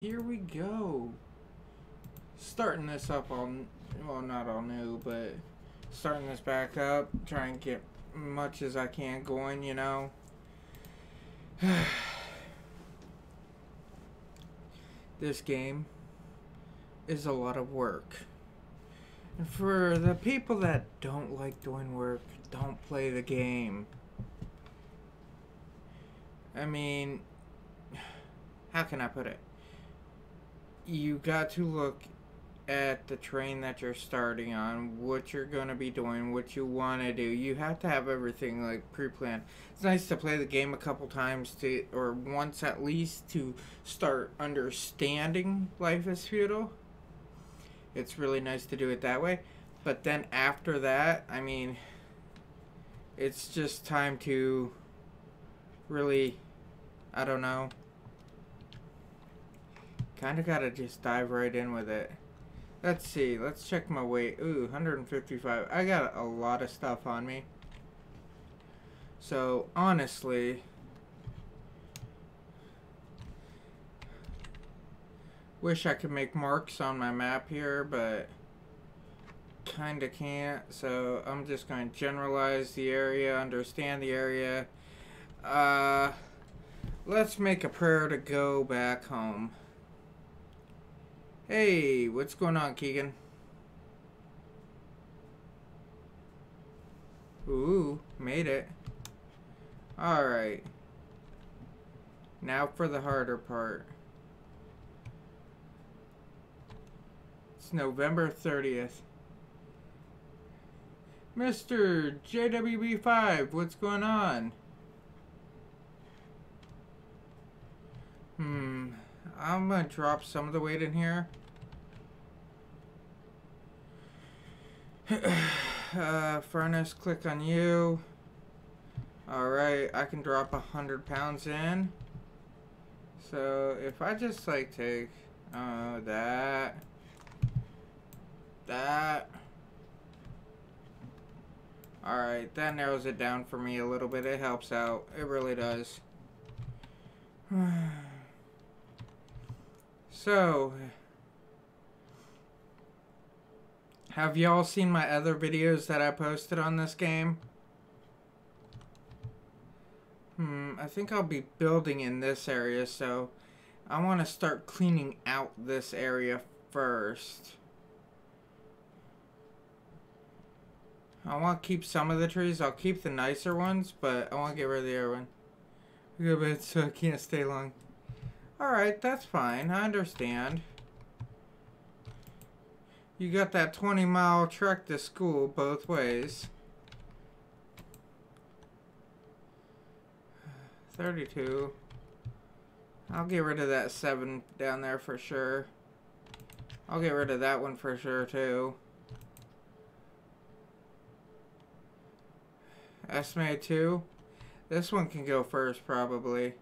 Here we go. Starting this up all, well, not all new, but starting this back up. Trying to get much as I can going, you know. This game is a lot of work. And for the people that don't like doing work, don't play the game. I mean, how can I put it? You got to look at the train that you're starting on, what you're going to be doing, what you want to do. You have to have everything like pre-planned. It's nice to play the game a couple times to, or once at least, to start understanding life is feudal. It's really nice to do it that way. But then after that, I mean, it's just time to really, I don't know, kind of gotta just dive right in with it. Let's see. Let's check my weight. Ooh, 155. I got a lot of stuff on me. So, honestly, wish I could make marks on my map here, but kind of can't. So, I'm just going to generalize the area, understand the area. Let's make a prayer to go back home. Hey, what's going on, Keegan? Ooh, made it. Alright. Now for the harder part. It's November 30th. Mr. JWB5, what's going on? I'm gonna drop some of the weight in here. Furnace, click on you. Alright, I can drop 100 pounds in. So if I just like take that. Alright, that narrows it down for me a little bit. It helps out. It really does. So, have y'all seen my other videos that I posted on this game? I think I'll be building in this area, so I want to start cleaning out this area first. I want to keep some of the trees. I'll keep the nicer ones, but I want to get rid of the other one. Go to bed so I can't stay long. Alright, that's fine. I understand. You got that 20-mile trek to school both ways. 32. I'll get rid of that 7 down there for sure. I'll get rid of that one for sure too. Estimated 2. This one can go first probably.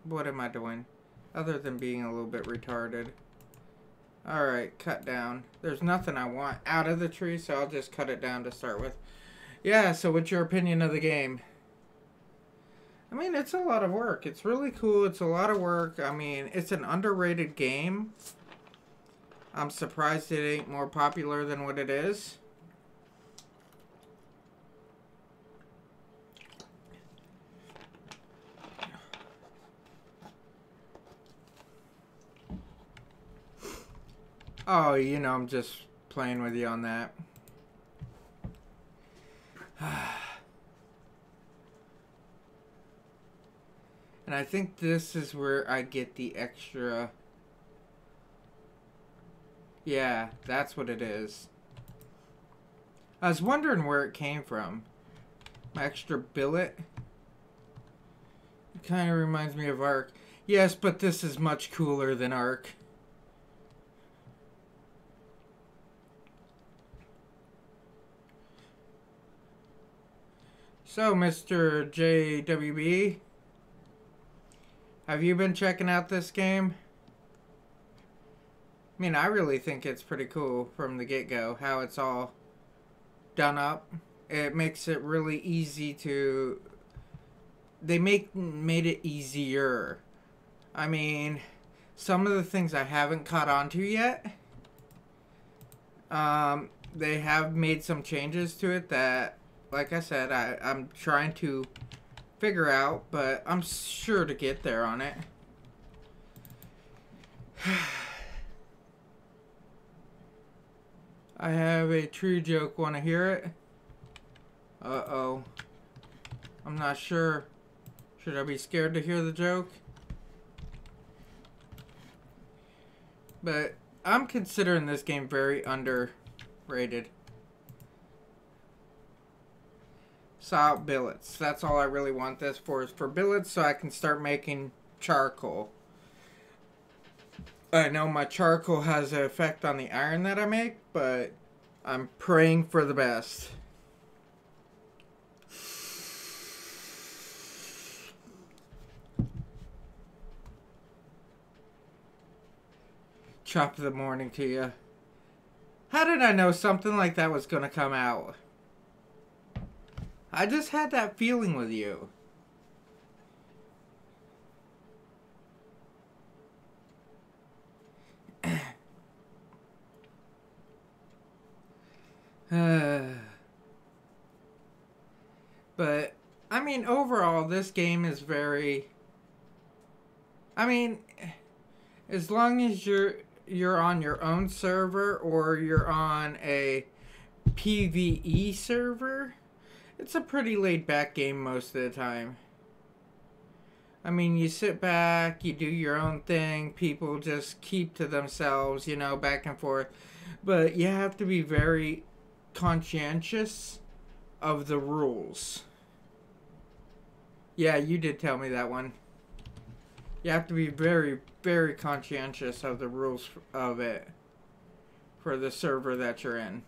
What am I doing? Other than being a little bit retarded. Alright, cut down. There's nothing I want out of the tree, so I'll just cut it down to start with. Yeah, so what's your opinion of the game? I mean, it's a lot of work. It's really cool. It's a lot of work. I mean, it's an underrated game. I'm surprised it ain't more popular than what it is. Oh, you know, I'm just playing with you on that. And I think this is where I get the extra... Yeah, that's what it is. I was wondering where it came from. My extra billet. It kind of reminds me of Ark. Yes, but this is much cooler than Ark. So, Mr. JWB, have you been checking out this game? I mean, I really think it's pretty cool from the get-go, how it's all done up. It makes it really easy to... made it easier. I mean, some of the things I haven't caught on to yet, they have made some changes to it that, like I said, I'm trying to figure out, but I'm sure to get there on it. I have a true joke. Want to hear it? Uh-oh. I'm not sure. Should I be scared to hear the joke? But I'm considering this game very underrated. Salt billets. That's all I really want this for, is for billets, so I can start making charcoal. I know my charcoal has an effect on the iron that I make, but I'm praying for the best. Top of the morning to you. How did I know something like that was going to come out? I just had that feeling with you. But, I mean, overall, this game is very... I mean, as long as you're on your own server or you're on a PvE server, it's a pretty laid-back game most of the time. I mean, you sit back, you do your own thing, people just keep to themselves, you know, back and forth. But you have to be very conscientious of the rules. Yeah, you did tell me that one. You have to be very, very conscientious of the rules of it for the server that you're in.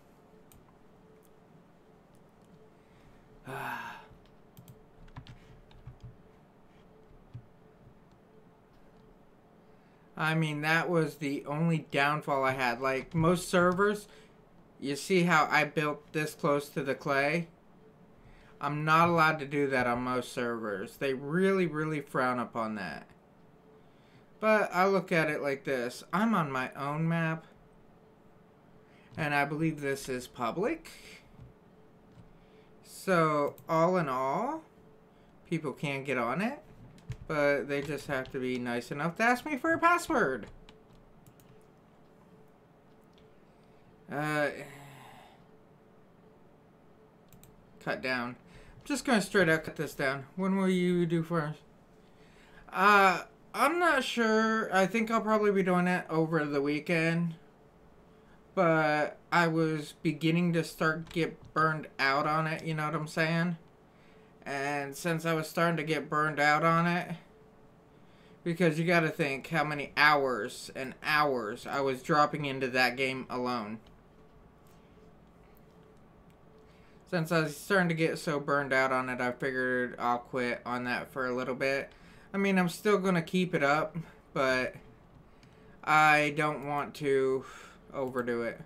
I mean, that was the only downfall I had. Like, most servers, you see how I built this close to the clay? I'm not allowed to do that on most servers. They really, really frown upon that. But I look at it like this. I'm on my own map. And I believe this is public. So, all in all, people can get on it. But they just have to be nice enough to ask me for a password. Cut down. I'm just going to straight out cut this down. When will you do first? I'm not sure. I think I'll probably be doing it over the weekend. But I was beginning to get burned out on it, you know what I'm saying? And since I was starting to get burned out on it, because you gotta think how many hours and hours I was dropping into that game alone. Since I was starting to get so burned out on it, I figured I'll quit on that for a little bit. I mean, I'm still gonna keep it up, but I don't want to overdo it.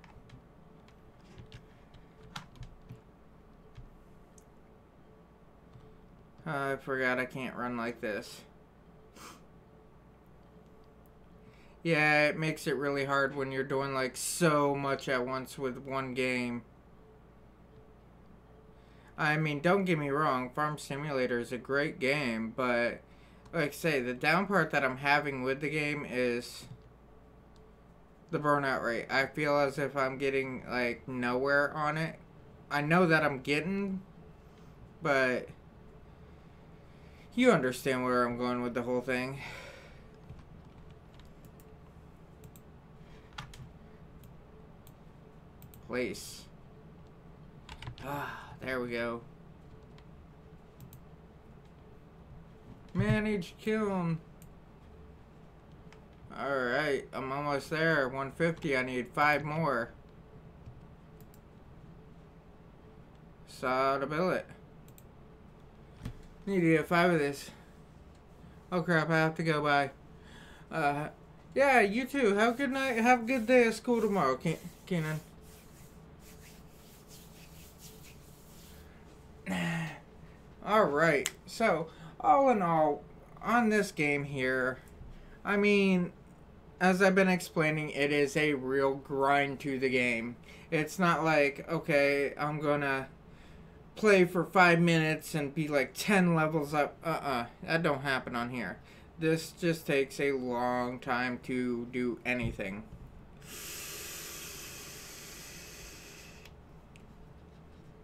I forgot I can't run like this. Yeah, it makes it really hard when you're doing like so much at once with one game. I mean, don't get me wrong, Farm Simulator is a great game, but like I say, the down part that I'm having with the game is the burnout rate. I feel as if I'm getting like nowhere on it. I know that I'm getting, but you understand where I'm going with the whole thing. Place. There we go. Manage kiln. Alright, I'm almost there. 150, I need 5 more. Saw the billet. Need to get 5 of this. Oh crap, I have to go by. Yeah, you too. Have a good night. Have a good day at school tomorrow, Kenan. Alright, so all in all, on this game here, I mean, as I've been explaining, it is a real grind to the game. It's not like, okay, I'm gonna play for 5 minutes and be like 10 levels up. That don't happen on here. This just takes a long time to do anything.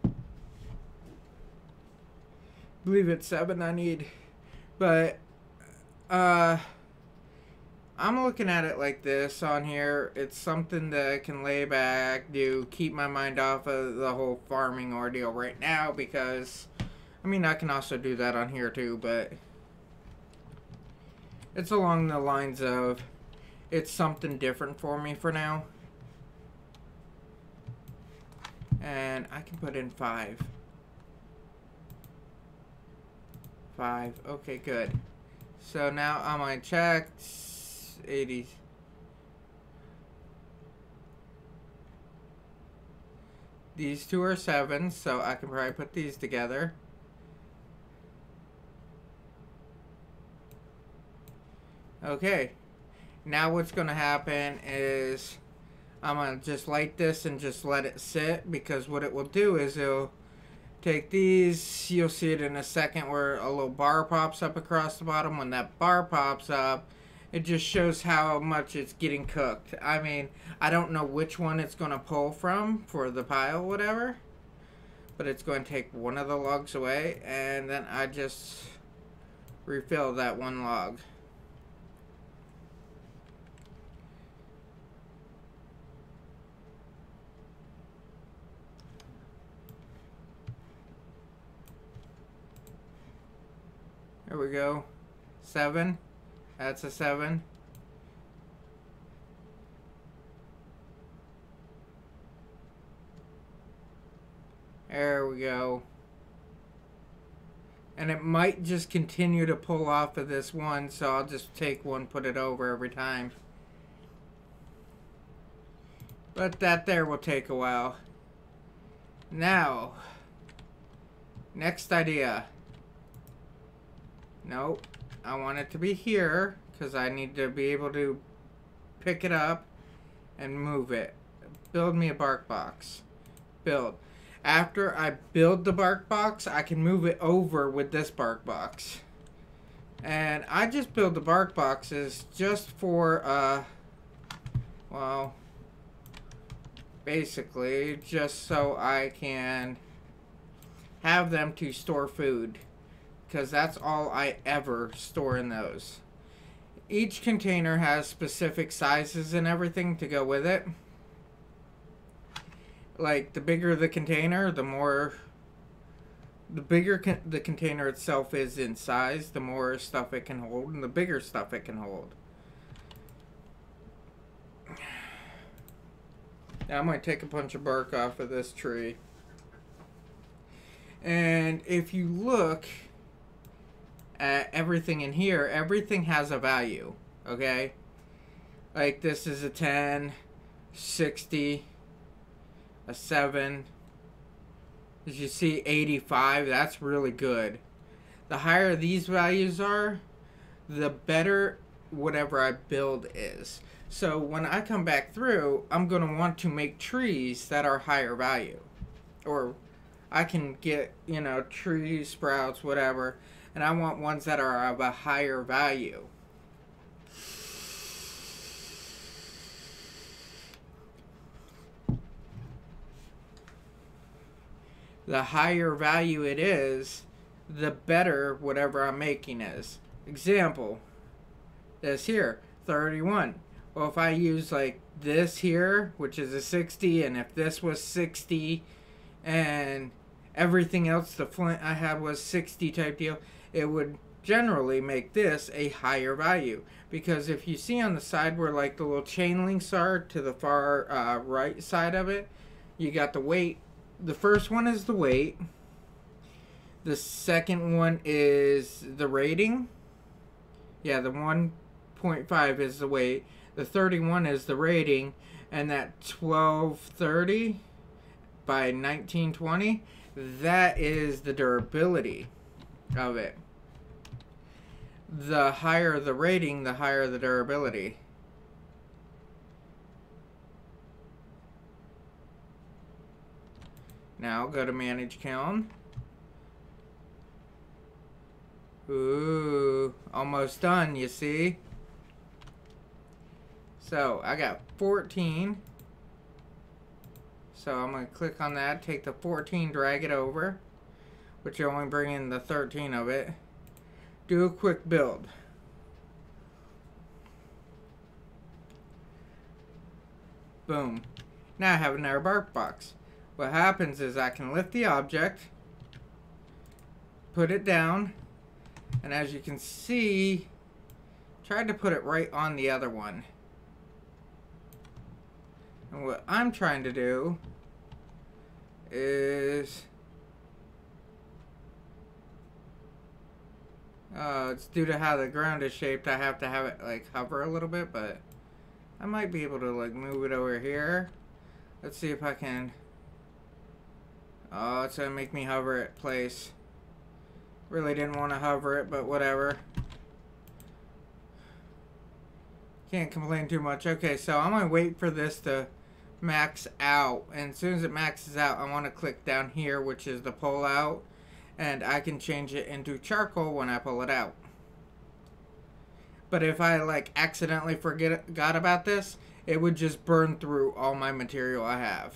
I believe it's 7 I need. But, I'm looking at it like this on here. It's something that I can lay back, do, keep my mind off of the whole farming ordeal right now, because, I mean, I can also do that on here too, but it's along the lines of, it's something different for me for now. And I can put in 5. 5. Okay, good. So now I'm going to check 80. These two are 7, so I can probably put these together. Okay. Now what's going to happen is I'm going to just light this and just let it sit, because what it will do is it'll take these, you'll see it in a second where a little bar pops up across the bottom. When that bar pops up, it just shows how much it's getting cooked. I mean, I don't know which one it's going to pull from for the pile, whatever. But it's going to take one of the logs away, and then I just refill that one log. There we go. 7. That's a 7. There we go. And it might just continue to pull off of this one, so I'll just take one, put it over every time. But that there will take a while. Now, next idea. Nope. I want it to be here, because I need to be able to pick it up and move it. Build me a bark box. Build. After I build the bark box, I can move it over with this bark box. And I just build the bark boxes just for, well, basically, just so I can have them to store food. Because that's all I ever store in those. Each container has specific sizes and everything to go with it. Like, the bigger the container, the bigger the container itself is in size, the more stuff it can hold, and the bigger stuff it can hold. Now I'm going to take a bunch of bark off of this tree. And if you look at everything in here, everything has a value, okay? Like, this is a 10, 60, a 7. As you see, 85, that's really good. The higher these values are, the better whatever I build is. So when I come back through, I'm going to want to make trees that are higher value. Or I can get, you know, trees, sprouts, whatever. And I want ones that are of a higher value. The higher value it is, the better whatever I'm making is. Example, this here, 31. Well, if I use like this here, which is a 60, and if this was 60, and everything else, the flint I had was 60 type deal, it would generally make this a higher value. Because if you see on the side where like the little chain links are to the far right side of it, you got the weight. The first one is the weight. The second one is the rating. Yeah, the 1.5 is the weight. The 31 is the rating. And that 1230 by 1920, that is the durability. of it. The higher the rating, the higher the durability. Now go to manage kiln. Ooh, almost done, you see? So I got 14. So I'm going to click on that, take the 14, drag it over, which you only bring in the 13 of it. Do a quick build. Boom. Now I have another bark box. What happens is I can lift the object, put it down, and as you can see, tried to put it right on the other one. And what I'm trying to do is it's due to how the ground is shaped, I have to have it like hover a little bit, but I might be able to like move it over here. Let's see if I can. Oh, it's gonna make me hover it place. Really didn't want to hover it, but whatever. Can't complain too much. Okay, so I'm gonna wait for this to max out, and as soon as it maxes out, I want to click down here, which is the pull out, and I can change it into charcoal when I pull it out. But if I like accidentally forgot about this, it would just burn through all my material I have.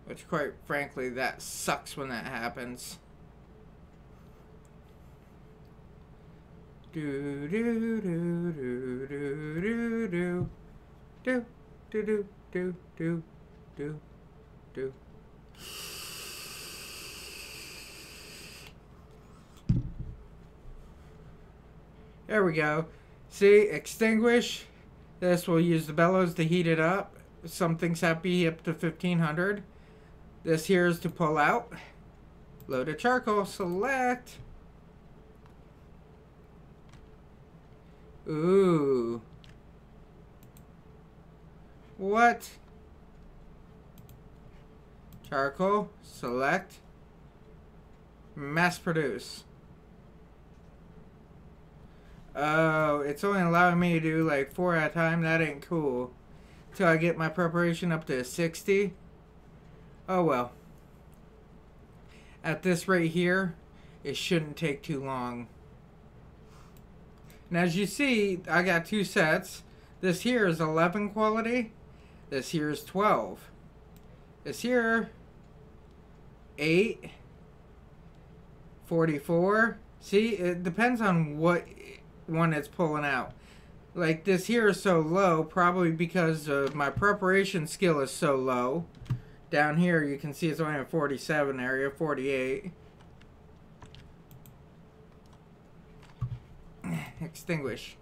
Which, quite frankly, that sucks when that happens. Do do do do do do do do do do do do do. There we go. See, extinguish. This will use the bellows to heat it up. Some things have to be up to 1500. This here is to pull out. Load of charcoal. Select. Ooh. What? Charcoal. Select. Mass produce. Oh, it's only allowing me to do like 4 at a time. That ain't cool. Till I get my preparation up to 60. Oh well. At this rate here, it shouldn't take too long. And as you see, I got 2 sets. This here is 11 quality. This here is 12. This here, 8. 44. See, it depends on what one it's pulling out. Like this here is so low, probably because my preparation skill is so low. Down here you can see it's only a 47 area, 48. Extinguish.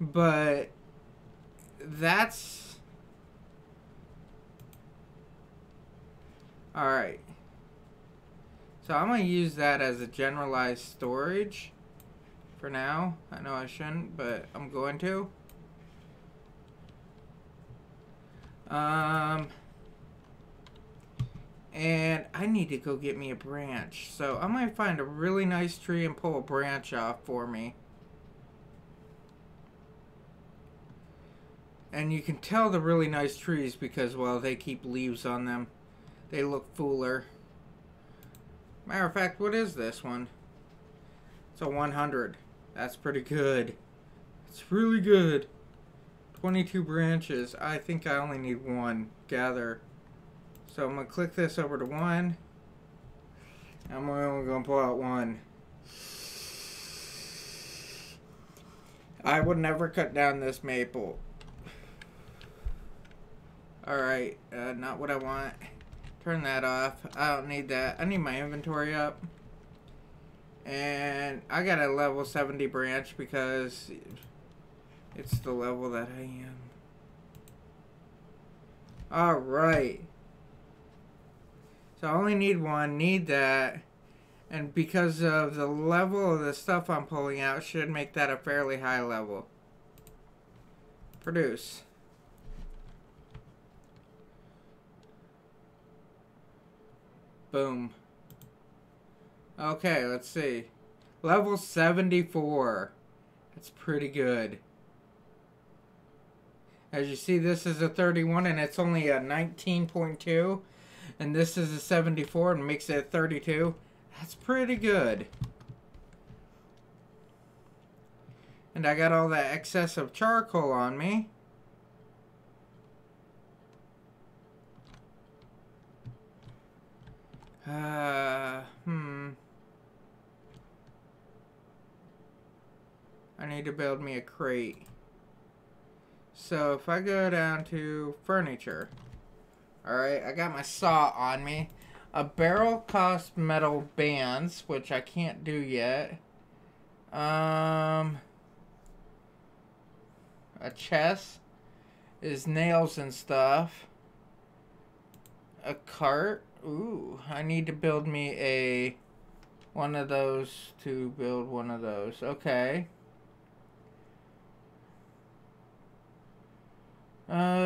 But that's alright. So I'm going to use that as a generalized storage for now. I know I shouldn't, but I'm going to. And I need to go get me a branch. So I might find a really nice tree and pull a branch off for me. And you can tell the really nice trees because, well, they keep leaves on them. They look fuller. Matter of fact, what is this one? It's a 100. That's pretty good. It's really good. 22 branches. I think I only need 1. Gather. So I'm going to click this over to 1. I'm only going to pull out 1. I would never cut down this maple. Alright, not what I want. Turn that off. I don't need that. I need my inventory up. And I got a level 70 branch because it's the level that I am. Alright. So I only need 1. Need that. And because of the level of the stuff I'm pulling out, should make that a fairly high level. Produce. Boom. Okay, let's see. Level 74. That's pretty good. As you see, this is a 31 and it's only a 19.2. And this is a 74 and makes it a 32. That's pretty good. And I got all that excess of charcoal on me. I need to build me a crate. So if I go down to furniture. Alright, I got my saw on me. A barrel costs metal bands, which I can't do yet. A chest is nails and stuff. A cart. Ooh, I need to build me one of those to build one of those. Okay.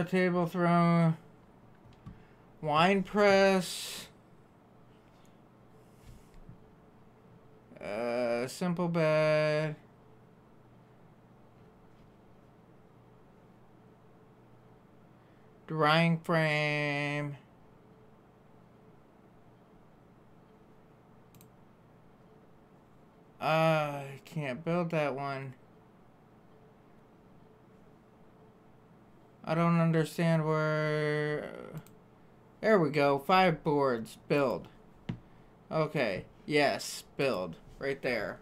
Table throne. Wine press. Simple bed. Drying frame. I can't build that one. I don't understand where... There we go. 5 boards. Build. Okay. Yes. Build. Right there.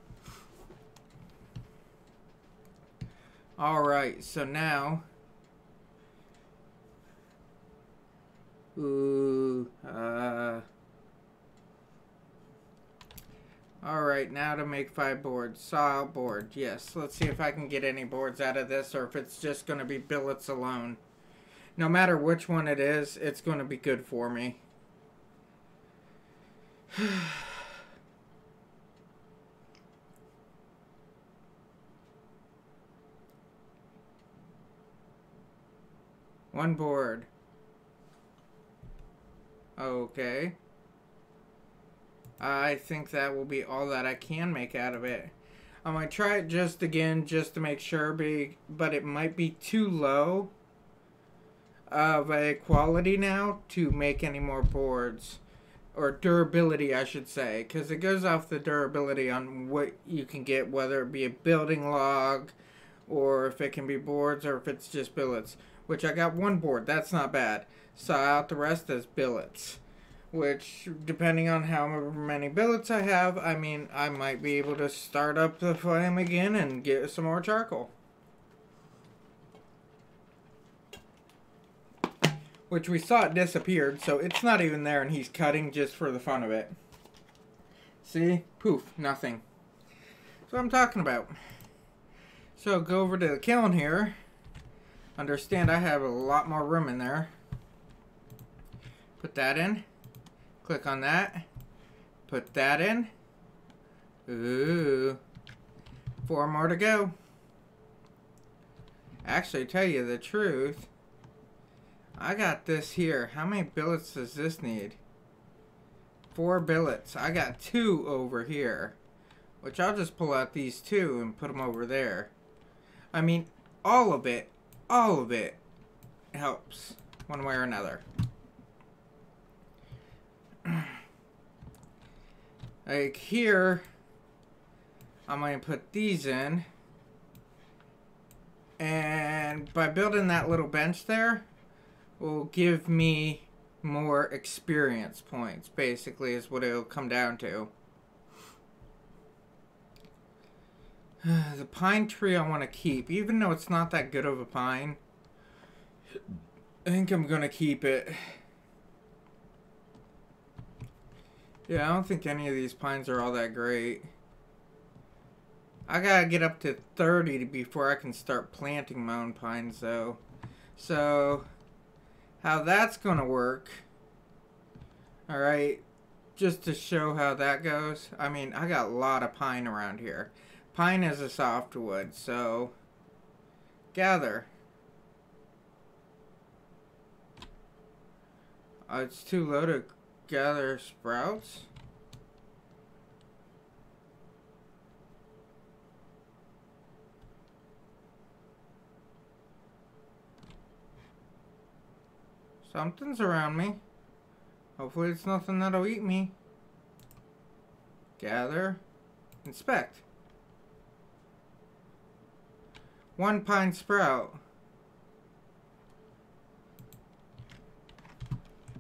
Alright. So now... Alright, now to make 5 boards. Saw board, yes. Let's see if I can get any boards out of this or if it's just going to be billets alone. No matter which one it is, it's going to be good for me. One board. Okay. I think that will be all that I can make out of it. I might try it just again, just to make sure, but it might be too low of a quality now to make any more boards. Or durability, I should say, because it goes off the durability on what you can get, whether it be a building log, or if it can be boards, or if it's just billets. Which I got 1 board, that's not bad. Saw out the rest as billets. Which, depending on how many billets I have, I mean, I might be able to start up the flame again and get some more charcoal. Which we saw it disappeared, so it's not even there and he's cutting just for the fun of it. See? Poof, nothing. That's what I'm talking about. So go over to the kiln here. Understand I have a lot more room in there. Put that in. Click on that. Put that in. Ooh. 4 more to go. Actually, tell you the truth, I got this here. How many billets does this need? 4 billets. I got 2 over here. Which I'll just pull out these 2 and put them over there. I mean, all of it helps one way or another. Like here, I'm going to put these in. And by building that little bench there, will give me more experience points, basically, is what it'll come down to. The pine tree I want to keep, even though it's not that good of a pine. I think I'm going to keep it. Yeah, I don't think any of these pines are all that great. I gotta get up to 30 before I can start planting my own pines, though. So, how that's gonna work, alright, just to show how that goes. I mean, I got a lot of pine around here. Pine is a softwood, so gather. It's too low to gather sprouts. Something's around me. Hopefully it's nothing that'll eat me. Gather. Inspect. One pine sprout.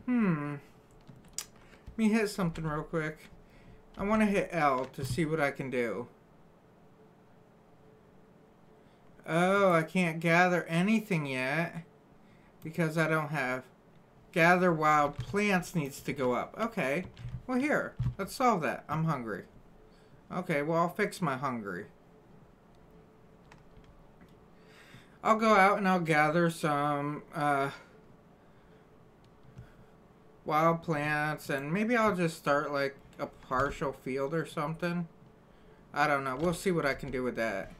Let me hit something real quick. I want to hit L to see what I can do. Oh, I can't gather anything yet because I don't have... Gather wild plants needs to go up. Okay. Well, here. Let's solve that. I'm hungry. Okay, well, I'll fix my hungry. I'll go out and I'll gather some wild plants, and maybe I'll just start like a partial field or something. I don't know. We'll see what I can do with that.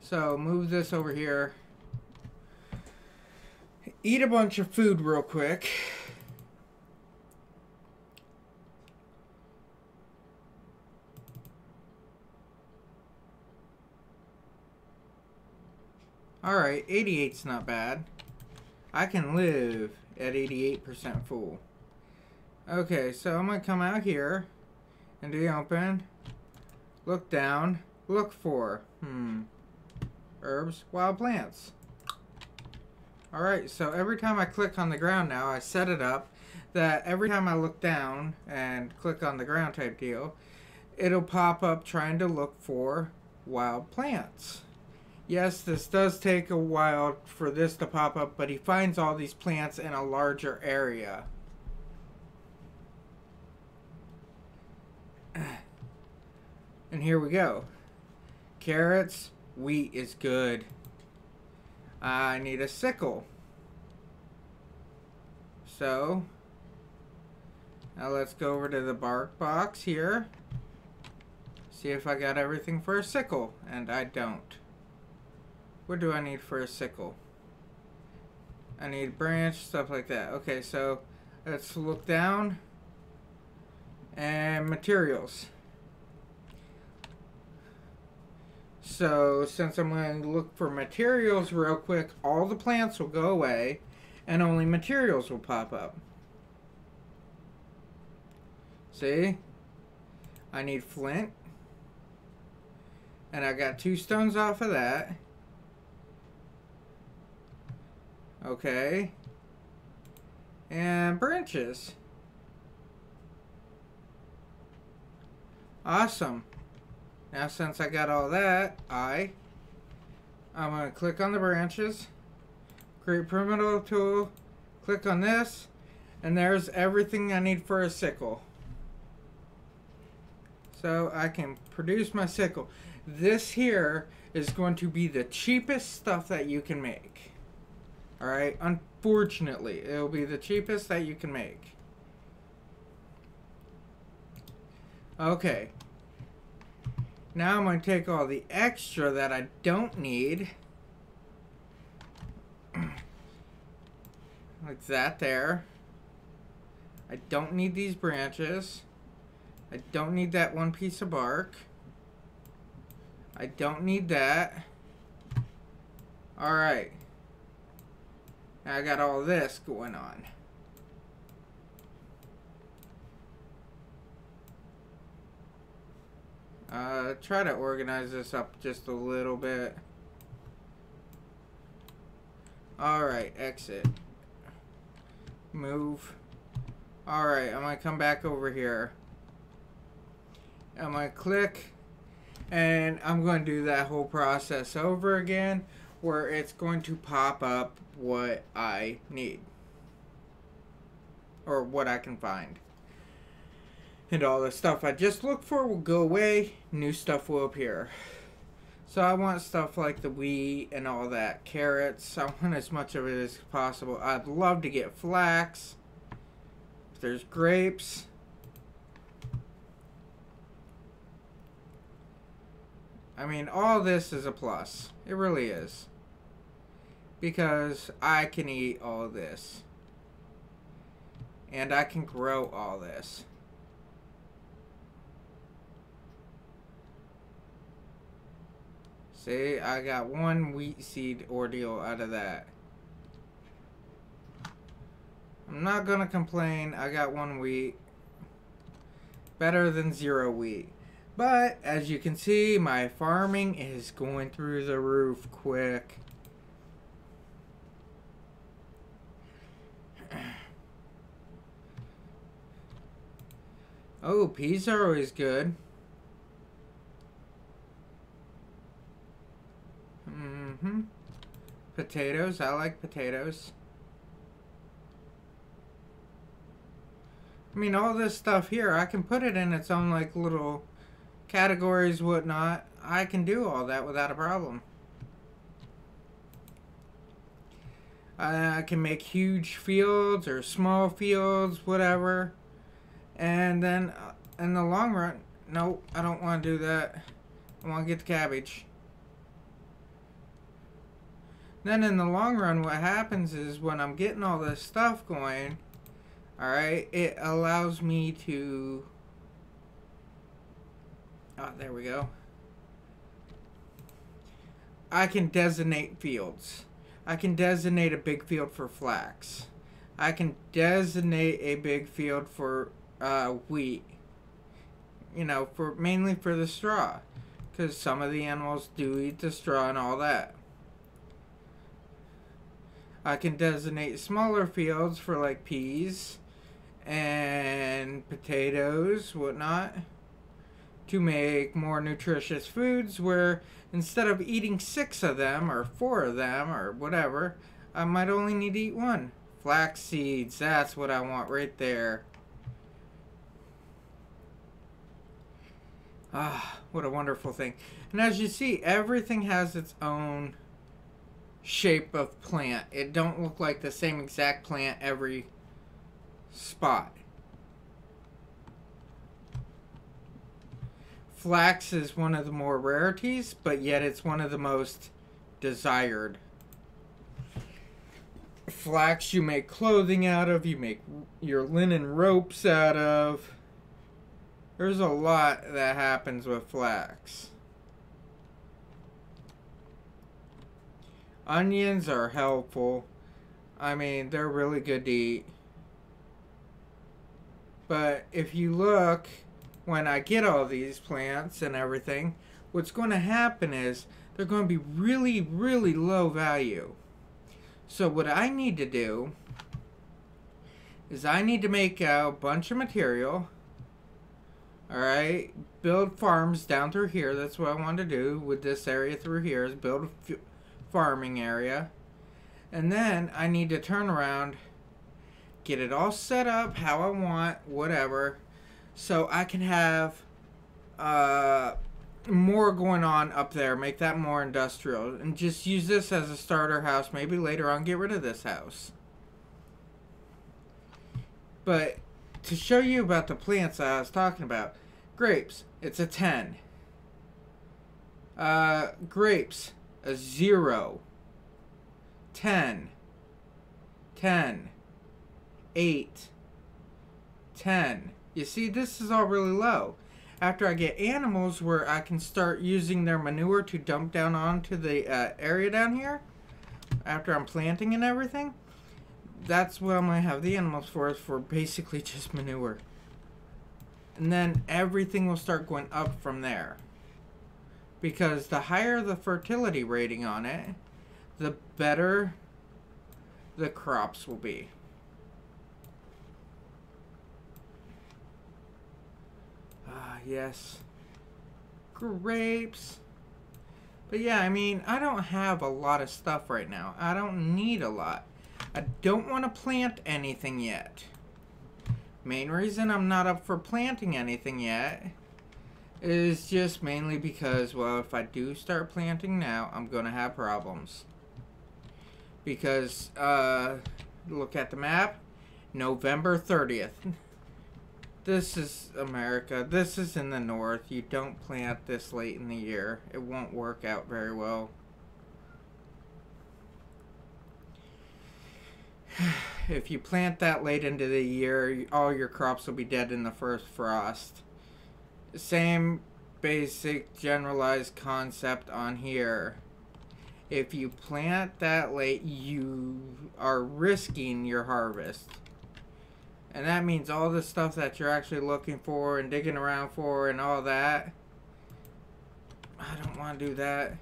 So, move this over here. Eat a bunch of food real quick. Alright, 88's not bad. I can live at 88% full. Okay, so I'm going to come out here into the open. Look down. Look for, herbs, wild plants. Alright, so every time I click on the ground now, I set it up that every time I look down and click on the ground type deal, it'll pop up trying to look for wild plants. Yes, this does take a while for this to pop up, but he finds all these plants in a larger area. And here we go. Carrots, wheat is good. I need a sickle. So, now let's go over to the bark box here. See if I got everything for a sickle. And I don't. What do I need for a sickle? I need a branch, stuff like that. Okay, so let's look down. And materials. So since I'm going to look for materials real quick, all the plants will go away and only materials will pop up. See? I need flint. And I got 2 stones off of that. Okay. And branches. Awesome. Now since I got all that, I'm going to click on the branches. Create primitive tool. Click on this. And there's everything I need for a sickle. So I can produce my sickle. This here is going to be the cheapest stuff that you can make. Alright, unfortunately, it'll be the cheapest that you can make. Okay. Now I'm going to take all the extra that I don't need. Like that there. I don't need these branches. I don't need that one piece of bark. I don't need that. Alright. Now I got all this going on. Try to organize this up just a little bit. Alright, exit. Move. Alright, I'm going to come back over here. I'm going to click. And I'm going to do that whole process over again, where it's going to pop up what I need. Or what I can find. And all the stuff I just looked for will go away. New stuff will appear. So I want stuff like the wheat and all that. Carrots. I want as much of it as possible. I'd love to get flax. If there's grapes. I mean, all this is a plus. It really is. Because I can eat all this. And I can grow all this. See, I got one wheat seed ordeal out of that. I'm not gonna complain. I got 1 wheat. Better than 0 wheat. But, as you can see, my farming is going through the roof quick. Oh, peas are always good. Potatoes, I like potatoes. I mean, all this stuff here, I can put it in its own, like, little categories, whatnot. I can do all that without a problem. I can make huge fields or small fields, whatever. And then, in the long run, no, I don't want to do that. I want to get the cabbage. Then in the long run, what happens is when I'm getting all this stuff going, alright, it allows me to... Oh, there we go. I can designate fields. I can designate a big field for flax. I can designate a big field for wheat. You know, mainly for the straw. Because some of the animals do eat the straw and all that. I can designate smaller fields for like peas and potatoes, whatnot, to make more nutritious foods where instead of eating 6 of them or 4 of them or whatever, I might only need to eat 1. Flax seeds, that's what I want right there. Ah, what a wonderful thing. And as you see, everything has its own shape of plant. It don't look like the same exact plant every spot. Flax is one of the more rarities, but yet it's one of the most desired. Flax you make clothing out of, you make your linen ropes out of. There's a lot that happens with flax. Onions are helpful. I mean, they're really good to eat. But if you look, when I get all these plants and everything, what's going to happen is they're going to be really, really low value. So what I need to do is I need to make a bunch of material. Alright, build farms down through here. That's what I want to do with this area through here, is build a farming area. And then I need to turn around, get it all set up how I want, whatever, so I can have more going on up there, make that more industrial, and just use this as a starter house. Maybe later on get rid of this house. But to show you about the plants I was talking about, grapes, it's a 10. Grapes, a 0. 10. 10. 8. 10. You see, this is all really low. After I get animals where I can start using their manure to dump down onto the area down here, after I'm planting and everything, that's what I'm going to have the animals for, is for basically just manure. And then everything will start going up from there. Because the higher the fertility rating on it, the better the crops will be. Ah, yes. Grapes. But yeah, I mean, I don't have a lot of stuff right now. I don't need a lot. I don't want to plant anything yet. Main reason I'm not up for planting anything yet is just mainly because, well, if I do start planting now, I'm going to have problems. Because, look at the map, November 30th. This is America. This is in the north. You don't plant this late in the year. It won't work out very well. If you plant that late into the year, all your crops will be dead in the first frost. Same basic generalized concept on here. If you plant that late, you are risking your harvest. And that means all the stuff that you're actually looking for and digging around for and all that. I don't want to do that.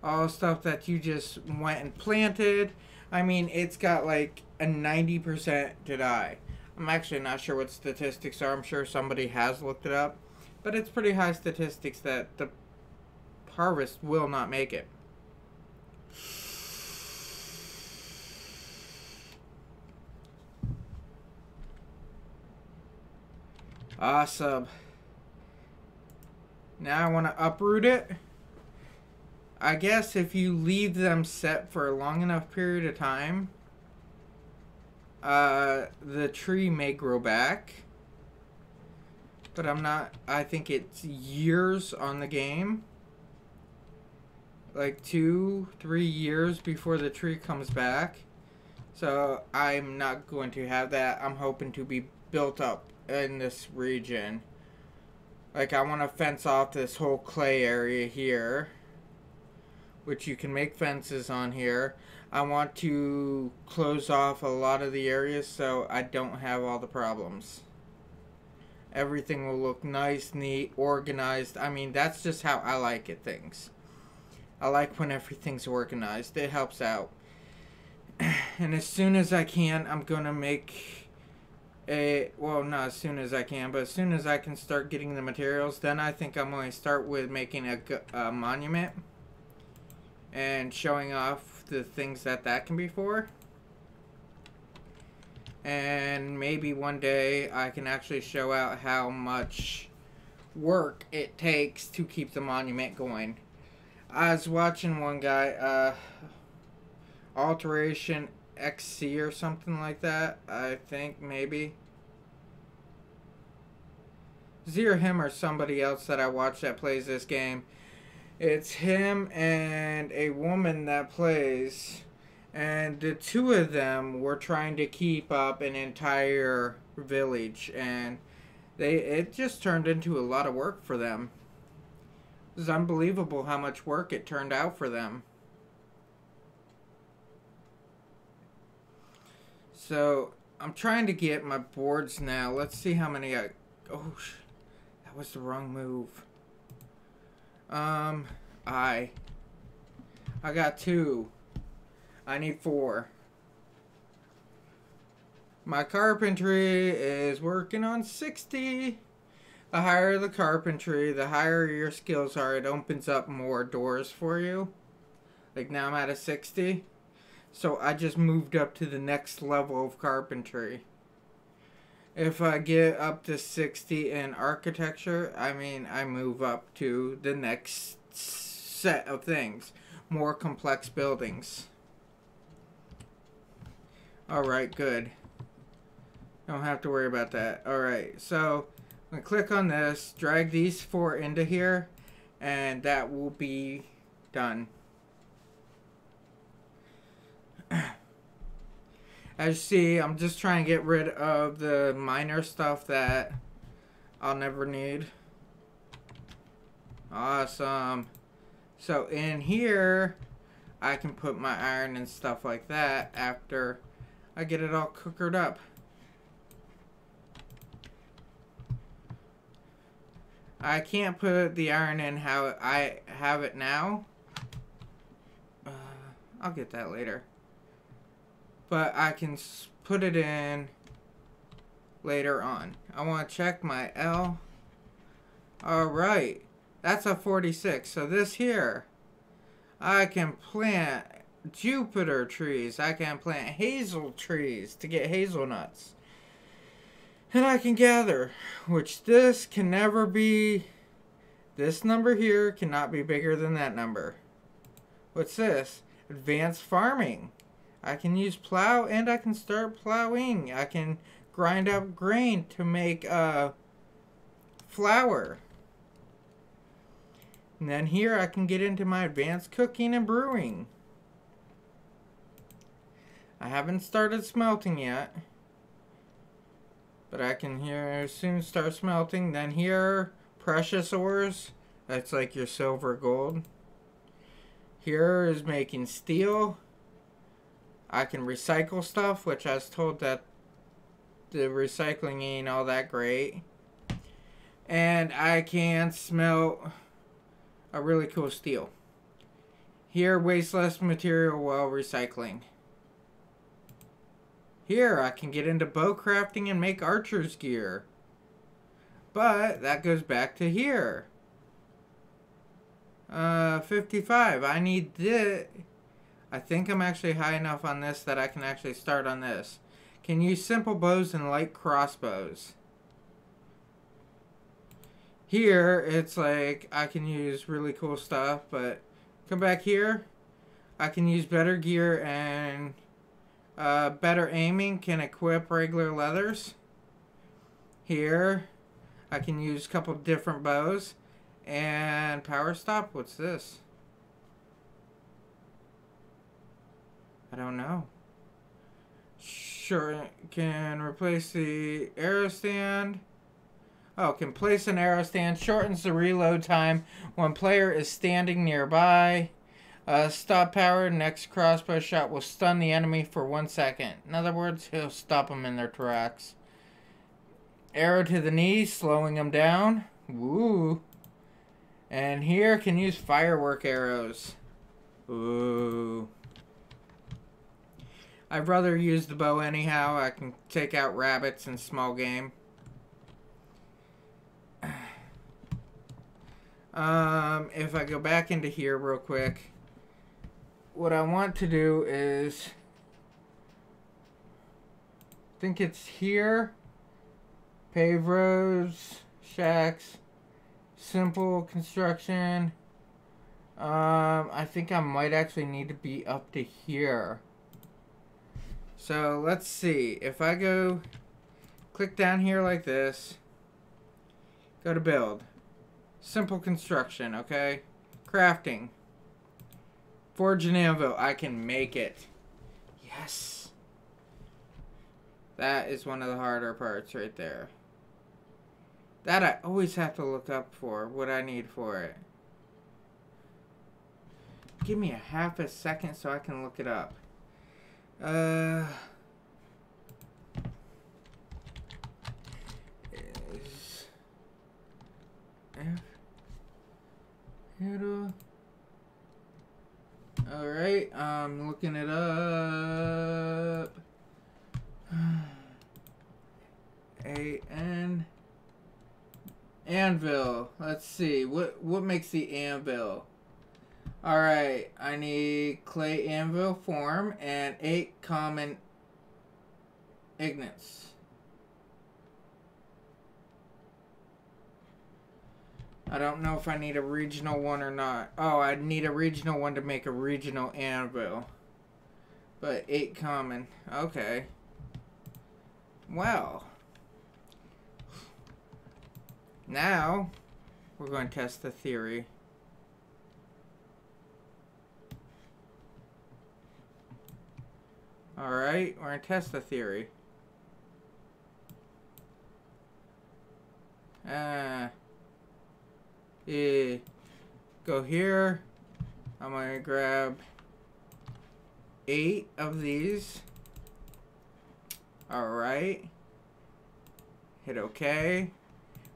All stuff that you just went and planted. I mean, it's got like a 90% to die. I'm actually not sure what statistics are. I'm sure somebody has looked it up. But it's pretty high statistics that the harvest will not make it. Awesome. Now I want to uproot it. I guess if you leave them set for a long enough period of time, the tree may grow back. But I'm not, I think it's years on the game. Like 2-3 years before the tree comes back. So I'm not going to have that. I'm hoping to be built up in this region. Like I want to fence off this whole clay area here, which you can make fences on here. I want to close off a lot of the areas so I don't have all the problems. Everything will look nice, neat, organized. I mean, that's just how I like it, things. I like when everything's organized. It helps out. And as soon as I can, I'm going to make a... Well, not as soon as I can, but as soon as I can start getting the materials, then I think I'm going to start with making a monument. And showing off the things that can be for. And maybe one day I can actually show out how much work it takes to keep the monument going. I was watching one guy, Alteration XC or something like that, I think, maybe. It's either him or somebody else that I watch that plays this game. It's him and a woman that plays, and the two of them were trying to keep up an entire village, and it just turned into a lot of work for them. It was unbelievable how much work it turned out for them. So I'm trying to get my boards now. Let's see how many I... Oh, that was the wrong move. I got 2. I need 4. My carpentry is working on 60. The higher the carpentry, the higher your skills are. It opens up more doors for you. Like now I'm at a 60. So I just moved up to the next level of carpentry. If I get up to 60 in architecture, I mean, I move up to the next set of things. More complex buildings. Alright, good. Don't have to worry about that. Alright, so I'm going to click on this, drag these 4 into here, and that will be done. As you see, I'm just trying to get rid of the minor stuff that I'll never need. Awesome. So in here, I can put my iron and stuff like that after I get it all cookered up. I can't put the iron in how I have it now. I'll get that later. But I can put it in later on. I want to check my L. Alright. That's a 46. So this here, I can plant Jupiter trees. I can plant hazel trees to get hazelnuts. And I can gather, which this can never be, this number here cannot be bigger than that number. What's this? Advanced farming. I can use plow and I can start plowing. I can grind up grain to make flour. And then here I can get into my advanced cooking and brewing. I haven't started smelting yet. But I can here soon start smelting. Then here, precious ores. That's like your silver, gold. Here is making steel. I can recycle stuff, which I was told that the recycling ain't all that great. And I can smelt a really cool steel. Here, waste less material while recycling. Here, I can get into bow crafting and make archer's gear. But that goes back to here. 55. I need this. I think I'm actually high enough on this that I can actually start on this. Can use simple bows and light crossbows. Here, it's like I can use really cool stuff, but come back here. I can use better gear and better aiming can equip regular leathers. Here, I can use a couple different bows. And power stop, what's this? I don't know. Sure, can replace the arrow stand. Oh, can place an arrow stand. Shortens the reload time when player is standing nearby. Stop power. Next crossbow shot will stun the enemy for 1 second. In other words, he'll stop them in their tracks. Arrow to the knee, slowing them down. Woo. And here can use firework arrows. Ooh. I'd rather use the bow anyhow. I can take out rabbits and small game. If I go back into here real quick, what I want to do is, I think it's here, pave roads, shacks, simple construction. I think I might actually need to be up to here. So let's see, if I go click down here like this, go to build, simple construction, okay, crafting, forge and anvil, I can make it. Yes, that is one of the harder parts right there. That I always have to look up for what I need for it. Give me a half a second so I can look it up. Is F Feudal. Alright, I'm looking it up. A-N Anvil. Let's see. What makes the anvil? Alright, I need clay anvil form and 8 common ignits. I don't know if I need a regional one or not. Oh, I need a regional one to make a regional anvil. But 8 common. Okay. Well. Now, we're going to test the theory. Alright, we're going to test the theory. Go here. I'm going to grab 8 of these. Alright. Hit OK.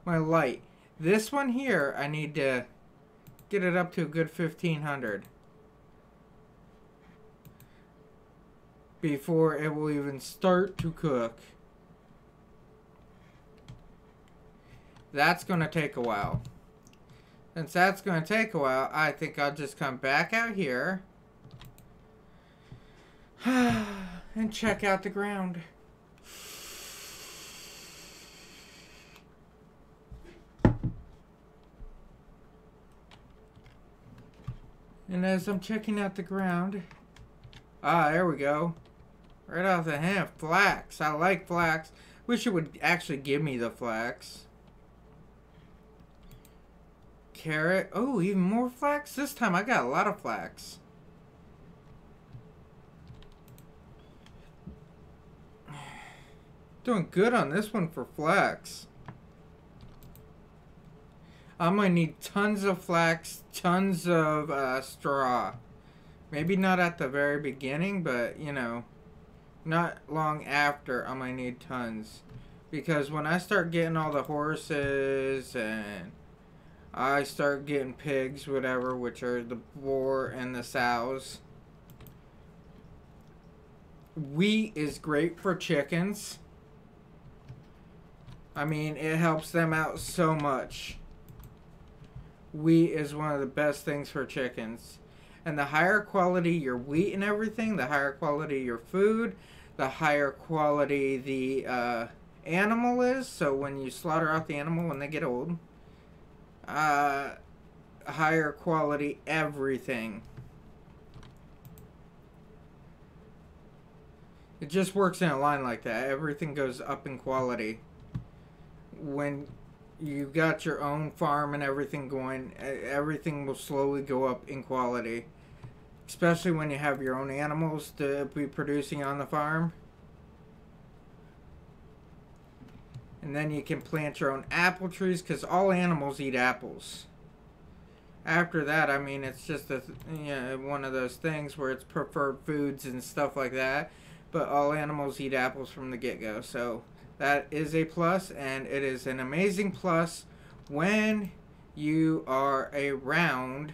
My light. This one here, I need to get it up to a good 1500. Before it will even start to cook. That's going to take a while. Since that's going to take a while, I think I'll just come back out here and check out the ground. And as I'm checking out the ground, there we go. Right off the hand, flax. I like flax. Wish it would actually give me the flax. Carrot. Oh, even more flax? This time I got a lot of flax. Doing good on this one for flax. I'm going to need tons of flax, tons of straw. Maybe not at the very beginning, but, you know, Not long after, I'm going to need tons. Because when I start getting all the horses and I start getting pigs, whatever, which are the boar and the sows. Wheat is great for chickens. I mean, it helps them out so much. Wheat is one of the best things for chickens. And the higher quality your wheat and everything, the higher quality your food, the higher quality the animal is. So when you slaughter out the animal when they get old, higher quality everything. It just works in a line like that. Everything goes up in quality. When you got your own farm and everything going, everything will slowly go up in quality. Especially when you have your own animals to be producing on the farm. And then you can plant your own apple trees, because all animals eat apples. After that, I mean, it's just one of those things where it's preferred foods and stuff like that. But all animals eat apples from the get-go. So that is a plus, and it is an amazing plus when you are around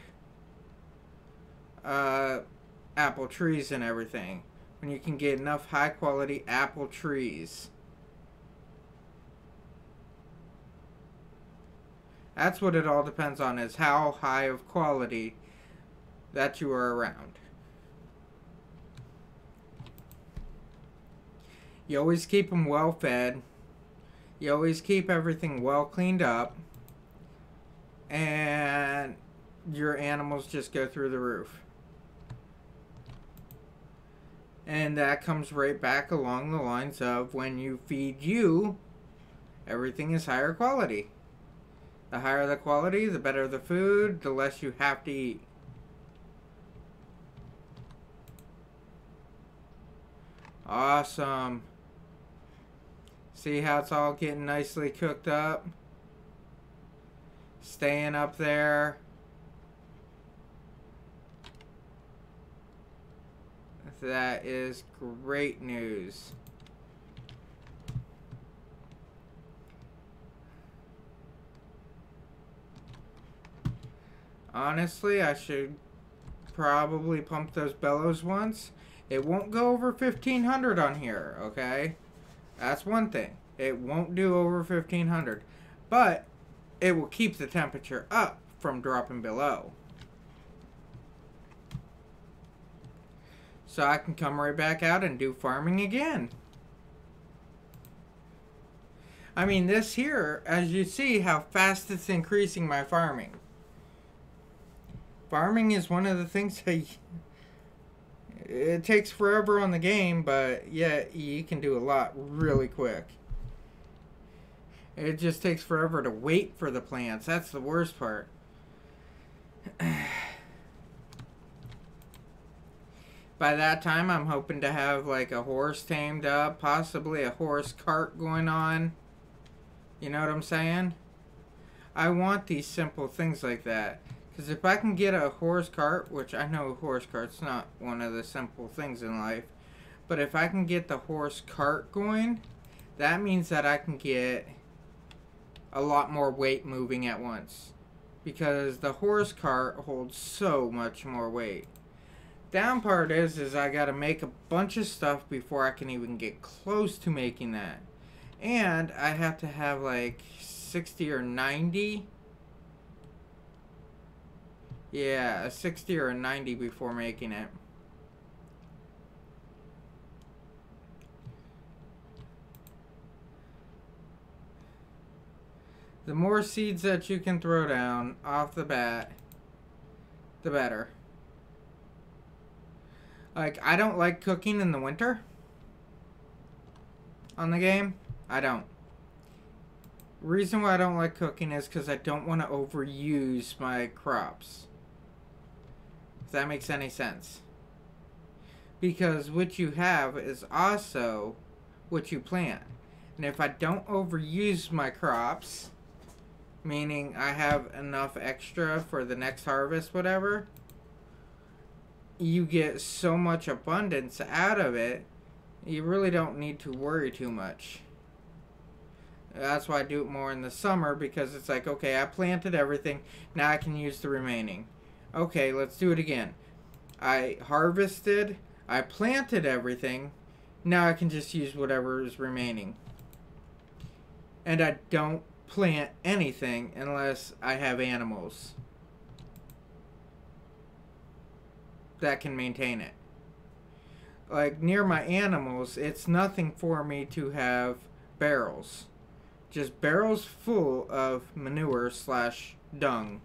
apple trees and everything. When you can get enough high-quality apple trees. That's what it all depends on, is how high of quality that you are around. You always keep them well fed. You always keep everything well cleaned up. And your animals just go through the roof. And that comes right back along the lines of when you feed you, everything is higher quality. The higher the quality, the better the food, the less you have to eat. Awesome. See how it's all getting nicely cooked up? Staying up there. That is great news. Honestly, I should probably pump those bellows once. It won't go over 1500 on here, okay? That's one thing. It won't do over 1500. But it will keep the temperature up from dropping below. So I can come right back out and do farming again. I mean, this here, as you see how fast it's increasing my farming. Farming is one of the things that it takes forever on the game, but yeah, you can do a lot really quick. It just takes forever to wait for the plants. That's the worst part. By that time, I'm hoping to have like a horse tamed up, possibly a horse cart going on. You know what I'm saying? I want these simple things like that. Because if I can get a horse cart, which I know a horse cart's not one of the simple things in life, but if I can get the horse cart going, that means that I can get a lot more weight moving at once. Because the horse cart holds so much more weight. Down part is I gotta make a bunch of stuff before I can even get close to making that. And I have to have like 60 or 90. Yeah, a 60 or a 90 before making it. The more seeds that you can throw down off the bat, the better. Like, I don't like cooking in the winter on the game. I don't. Reason why I don't like cooking is because I don't want to overuse my crops. If that makes any sense. Because what you have is also what you plant. And if I don't overuse my crops, meaning I have enough extra for the next harvest, whatever, you get so much abundance out of it You really don't need to worry too much. That's why I do it more in the summer, because it's like, okay, I planted everything. Now I can use the remaining. Okay, let's do it again. I harvested. I planted everything. Now I can just use whatever is remaining. And I don't plant anything unless I have animals that can maintain it. Like, near my animals, it's nothing for me to have barrels. Just barrels full of manure / dung.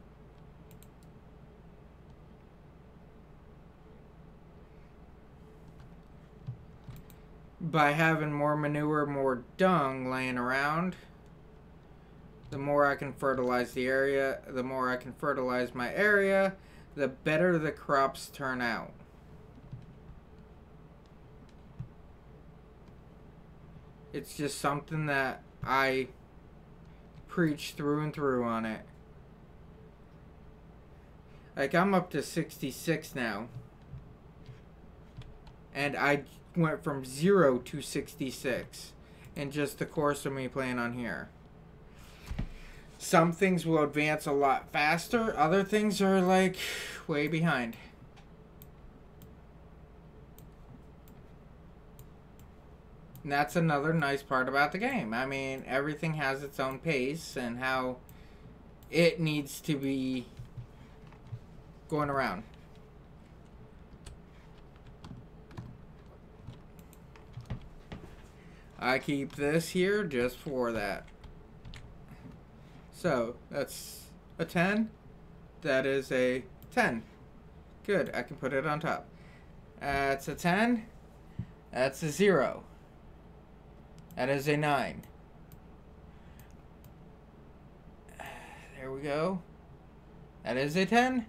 By having more manure, more dung laying around, the more I can fertilize the area, the more I can fertilize my area, the better the crops turn out. It's just something that I preach through and through on it. Like, I'm up to 66 now. And I went from 0 to 66 in just the course of me playing on here. Some things will advance a lot faster. Other things are, like, way behind. And that's another nice part about the game. I mean, everything has its own pace and how it needs to be going around. I keep this here just for that. So, that's a 10. That is a 10. Good, I can put it on top. That's a 10. That's a 0. That is a 9. There we go. That is a 10.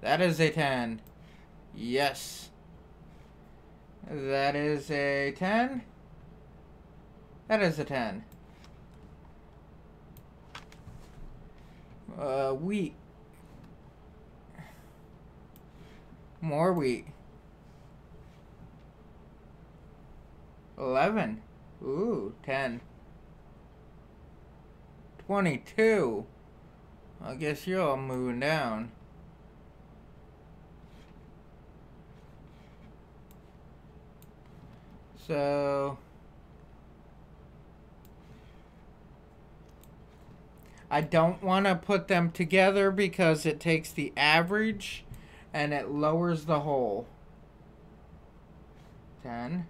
That is a 10. Yes. That is a 10. That is a 10. Wheat. More wheat. 11. Ooh, 10. 22. I guess you're all moving down. So I don't want to put them together because it takes the average and it lowers the whole. 10.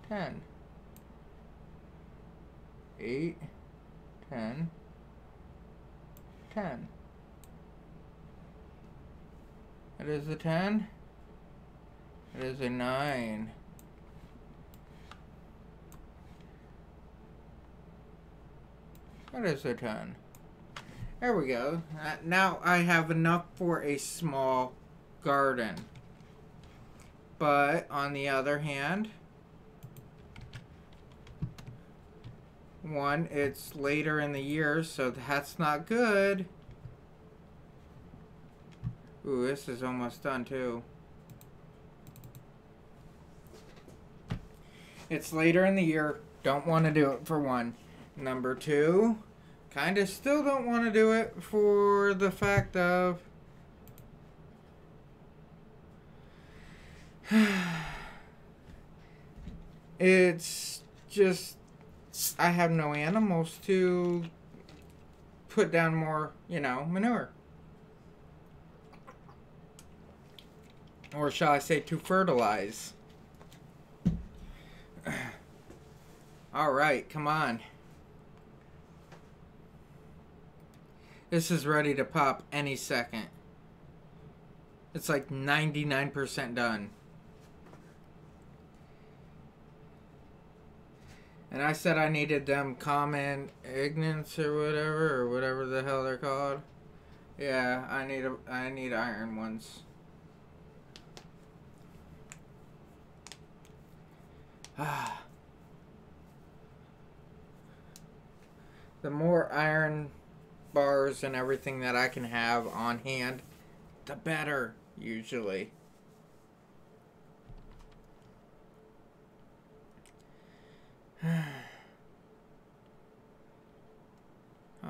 10. 8. 10. 10. That is a 10. That is a 9. That is a 10. There we go. Now I have enough for a small garden. But on the other hand, one, it's later in the year, so that's not good. Ooh, this is almost done too. It's later in the year. Don't want to do it for one. Number two, kind of still don't want to do it for the fact of it's just I have no animals to put down more, manure. Or shall I say to fertilize. Alright, come on. This is ready to pop any second. It's like 99% done. And I said I needed them common ignants or whatever the hell they're called. Yeah, I need iron ones. The more iron bars and everything that I can have on hand, the better, usually.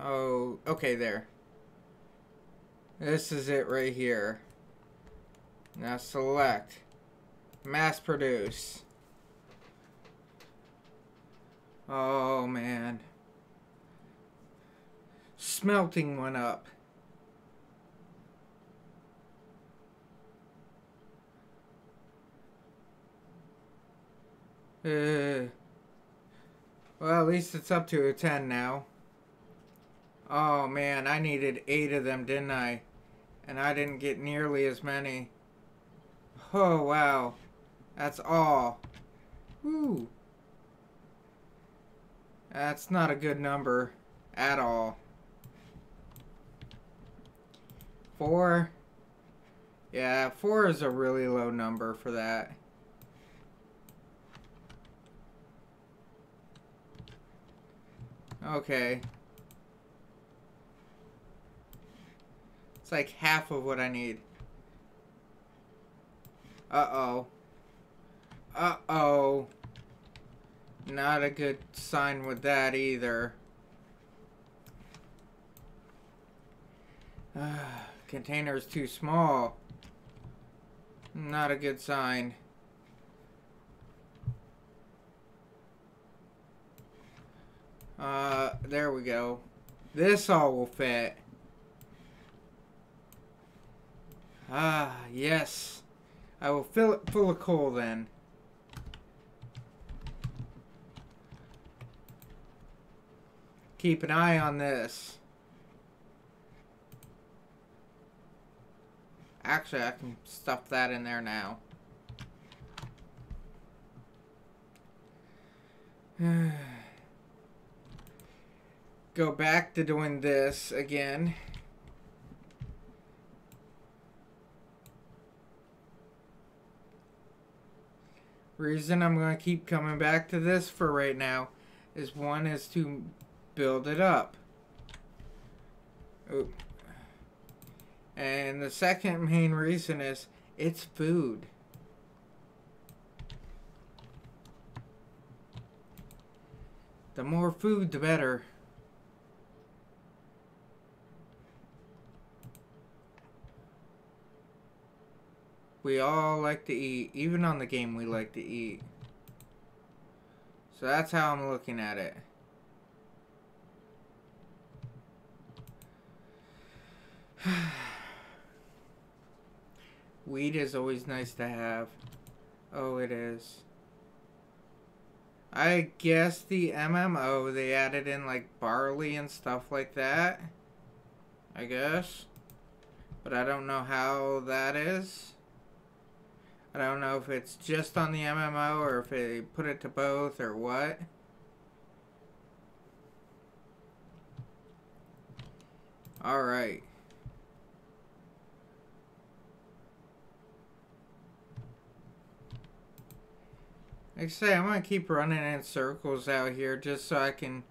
Oh, okay, there. This is it right here. Now select. Mass produce. Oh, man. Smelting went up. Well, at least it's up to a 10 now. Oh, man, I needed 8 of them, didn't I? And I didn't get nearly as many. Oh, wow. That's all. Woo. That's not a good number at all. 4? Yeah, 4 is a really low number for that. Okay. It's like half of what I need. Uh-oh. Uh-oh. Not a good sign with that either. Container's too small. Not a good sign. There we go. This all will fit. Ah, yes. I will fill it full of coal then. Keep an eye on this. Actually, I can stuff that in there now. Go back to doing this again. Reason I'm going to keep coming back to this for right now is one is to build it up. Oop. And the second main reason is it's food. The more food, the better. We all like to eat. Even on the game, we like to eat. So that's how I'm looking at it. Wheat is always nice to have. Oh, it is. I guess the MMO, they added in like barley and stuff like that. I guess. But I don't know how that is. I don't know if it's just on the MMO or if they put it to both or what. Alright. Like I say, I'm going to keep running in circles out here just so I can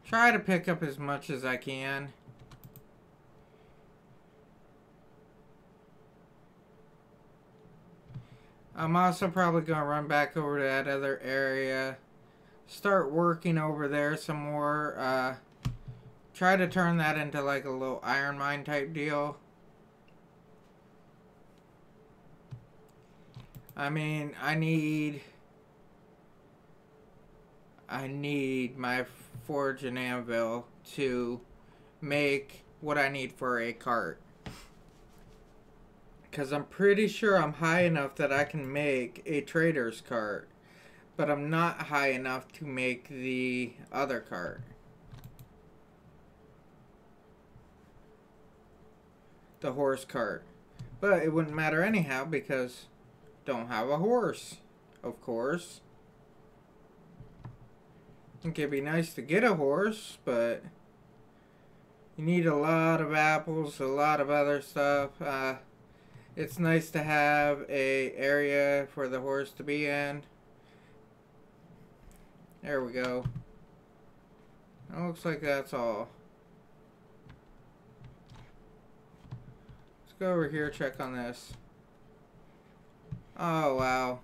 try to pick up as much as I can. I'm also probably going to run back over to that other area. Start working over there some more. Try to turn that into like a little iron mine type deal. I mean, I need my forge and anvil to make what I need for a cart. Because I'm pretty sure I'm high enough that I can make a trader's cart. But I'm not high enough to make the other cart. The horse cart. But it wouldn't matter anyhow because don't have a horse, of course. I think it'd be nice to get a horse, but you need a lot of apples, a lot of other stuff. It's nice to have a area for the horse to be in. There we go. It looks like that's all. Let's go over here, check on this. Oh, wow.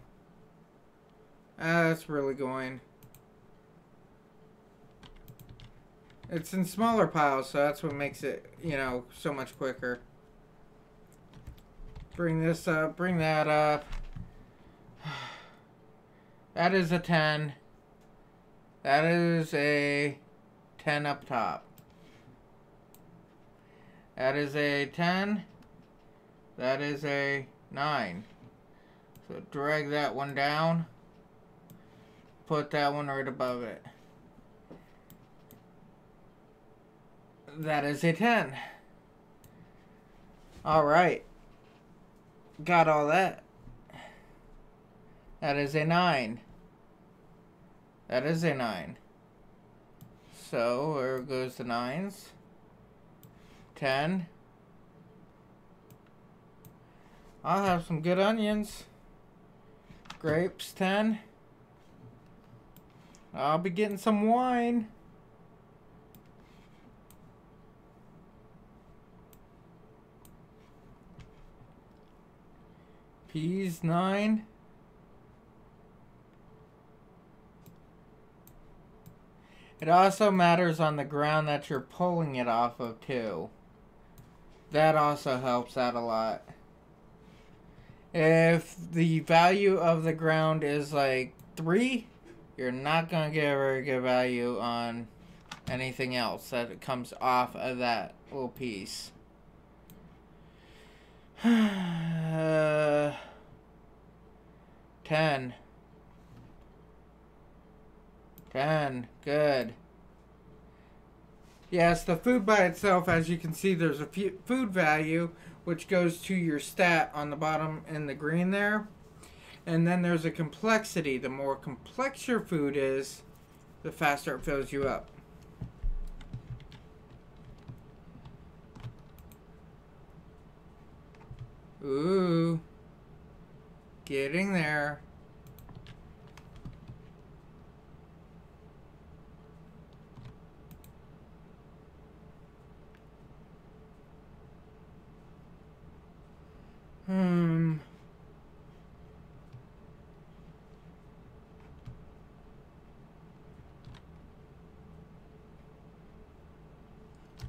That's really going. It's in smaller piles, so that's what makes it, you know, so much quicker. Bring this up, bring that up. That is a 10. That is a 10 up top. That is a 10. That is a 9. So drag that one down. Put that one right above it. That is a 10. Alright. Got all that. That is a 9. That is a 9. So, where goes the 9s? 10. I'll have some good onions. Grapes, 10. I'll be getting some wine. Peas, 9. It also matters on the ground that you're pulling it off of, too. That also helps out a lot. If the value of the ground is like 3, you're not going to get a very good value on anything else that comes off of that little piece. 10. 10. Good. Yes, the food by itself, as you can see, there's a food value, which goes to your stat on the bottom in the green there. And then there's a complexity. The more complex your food is, the faster it fills you up. Ooh. Getting there.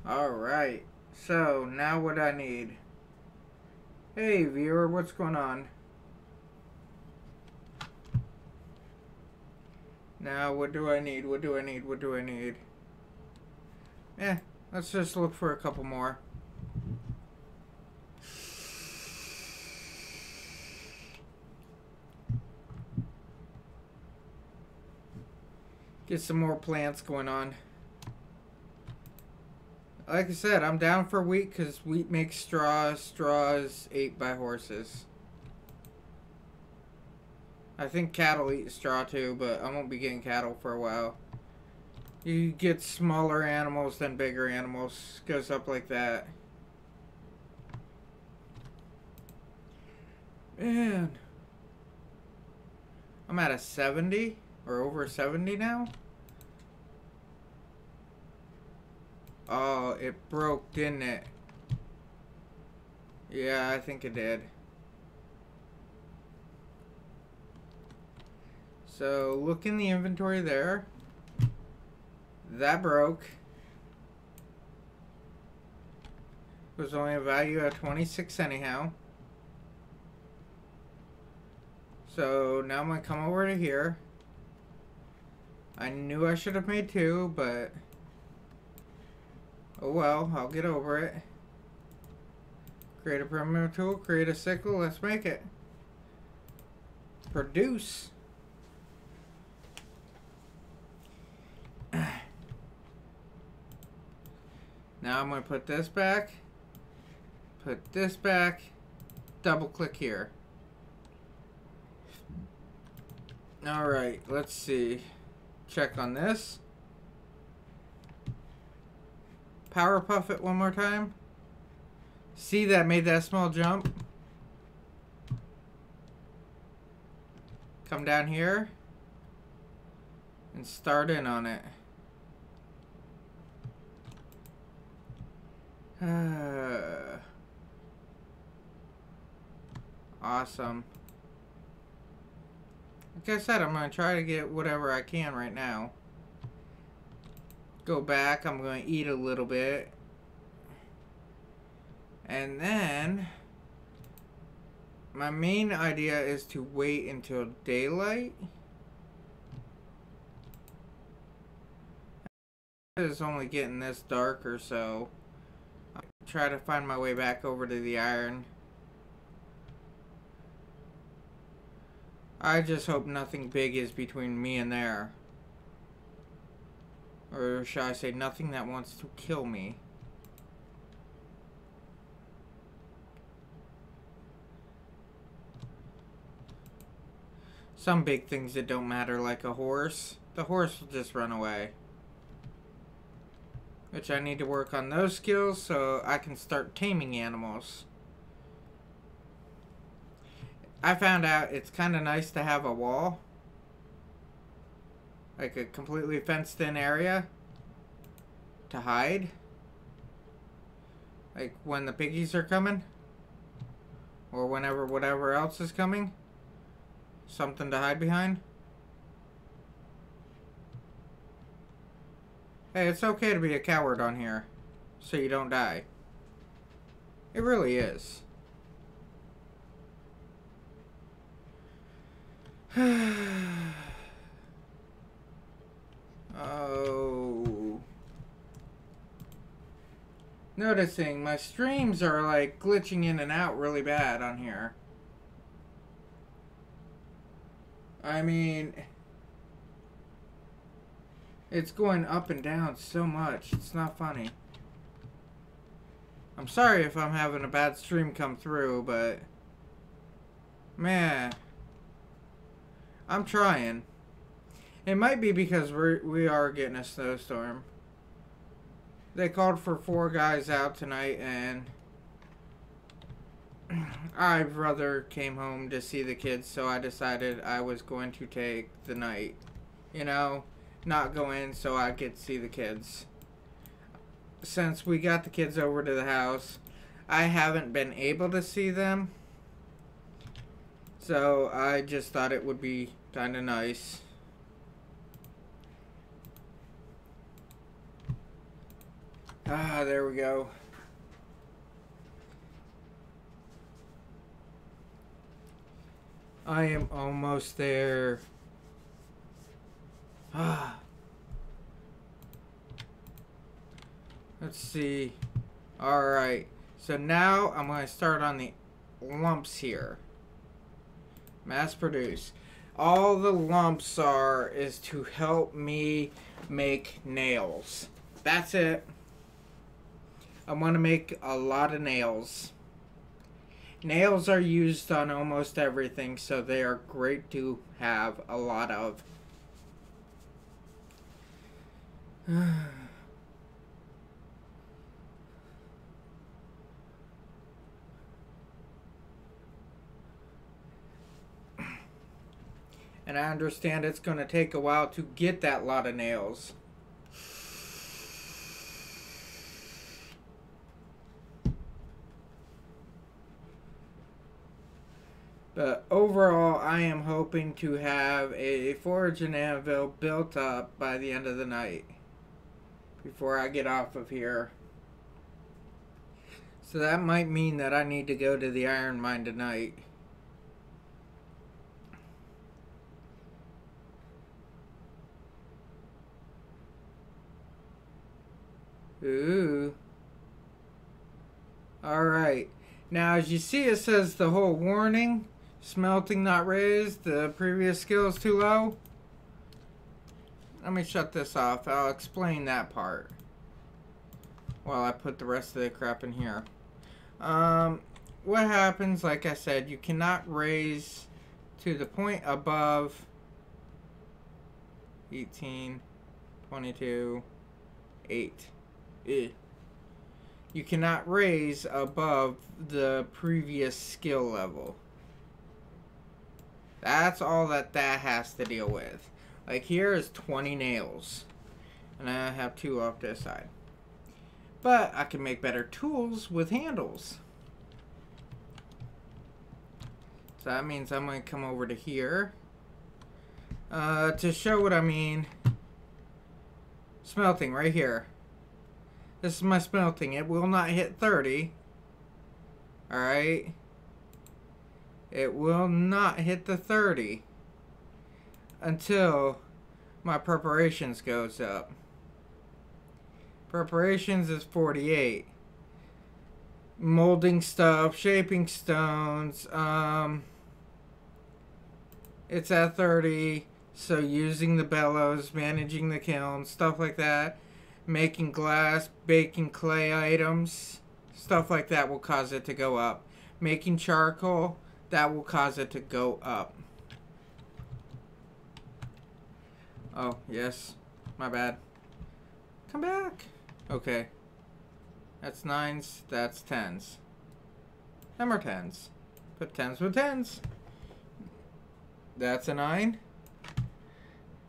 Alright, so now what I need. Hey viewer, what's going on? Now what do I need? What do I need? What do I need? Let's just look for a couple more. Get some more plants going on. Like I said, I'm down for wheat because wheat makes straw. Straw is ate by horses. I think cattle eat straw too, but I won't be getting cattle for a while. You get smaller animals than bigger animals. Goes up like that. Man. I'm at a 70 or over 70 now. Oh, it broke, didn't it? Yeah, I think it did. So, look in the inventory there. That broke. It was only a value of 26 anyhow. So, now I'm going to come over to here. I knew I should have made 2, but... oh well, I'll get over it. Create a primitive tool, create a sickle, let's make it. Produce. Now I'm going to put this back. Put this back. Double click here. Alright, let's see. Check on this. Power puff it one more time. See, that made that small jump. Come down here and start in on it. Awesome. Like I said, I'm going to try to get whatever I can right now. go back. I'm going to eat a little bit. And then my main idea is to wait until daylight. It's only getting this dark or so. I'll try to find my way back over to the iron. I just hope nothing big is between me and there. Or should I say nothing that wants to kill me. Some big things that don't matter, like a horse. The horse will just run away. Which I need to work on those skills so I can start taming animals. I found out it's kind of nice to have a wall. Like a completely fenced in area to hide. Like when the piggies are coming. Or whenever whatever else is coming. Something to hide behind. Hey, it's okay to be a coward on here. So you don't die. It really is. Oh. Noticing my streams are like glitching in and out really bad on here. I mean, it's going up and down so much. It's not funny. I'm sorry if I'm having a bad stream come through, but man, I'm trying. It might be because we are getting a snowstorm. They called for 4 guys out tonight, and our brother came home to see the kids, so I decided I was going to take the night. You know, not go in so I could see the kids. Since we got the kids over to the house, I haven't been able to see them. So I just thought it would be kind of nice. Ah, there we go. I am almost there. Ah. Let's see. Alright. So now I'm going to start on the lumps here. Mass produce. All the lumps are is to help me make nails. That's it. I want to make a lot of nails. Nails are used on almost everything, so they are great to have a lot of. And I understand it's going to take a while to get that lot of nails. But overall, I am hoping to have a forge and anvil built up by the end of the night. Before I get off of here. So that might mean that I need to go to the iron mine tonight. Ooh. Alright. Now as you see, it says the whole warning. Smelting not raised. The previous skill is too low. Let me shut this off. I'll explain that part while I put the rest of the crap in here. What happens, like I said, you cannot raise to the point above 18, 22, 8. Ugh. You cannot raise above the previous skill level. That's all that has to deal with. Like here is 20 nails. And I have 2 off this side. But I can make better tools with handles. So that means I'm going to come over to here. To show what I mean. smelting right here. This is my smelting. It will not hit 30. Alright? It will not hit the 30 until my preparations goes up. Preparations is 48. Molding stuff, shaping stones, it's at 30. So using the bellows, managing the kiln, stuff like that, making glass, baking clay items, stuff like that will cause it to go up. Making charcoal, that will cause it to go up. Oh, yes. My bad. Come back. Okay. That's 9s, that's 10s. Them are 10s. Put 10s with 10s. That's a 9.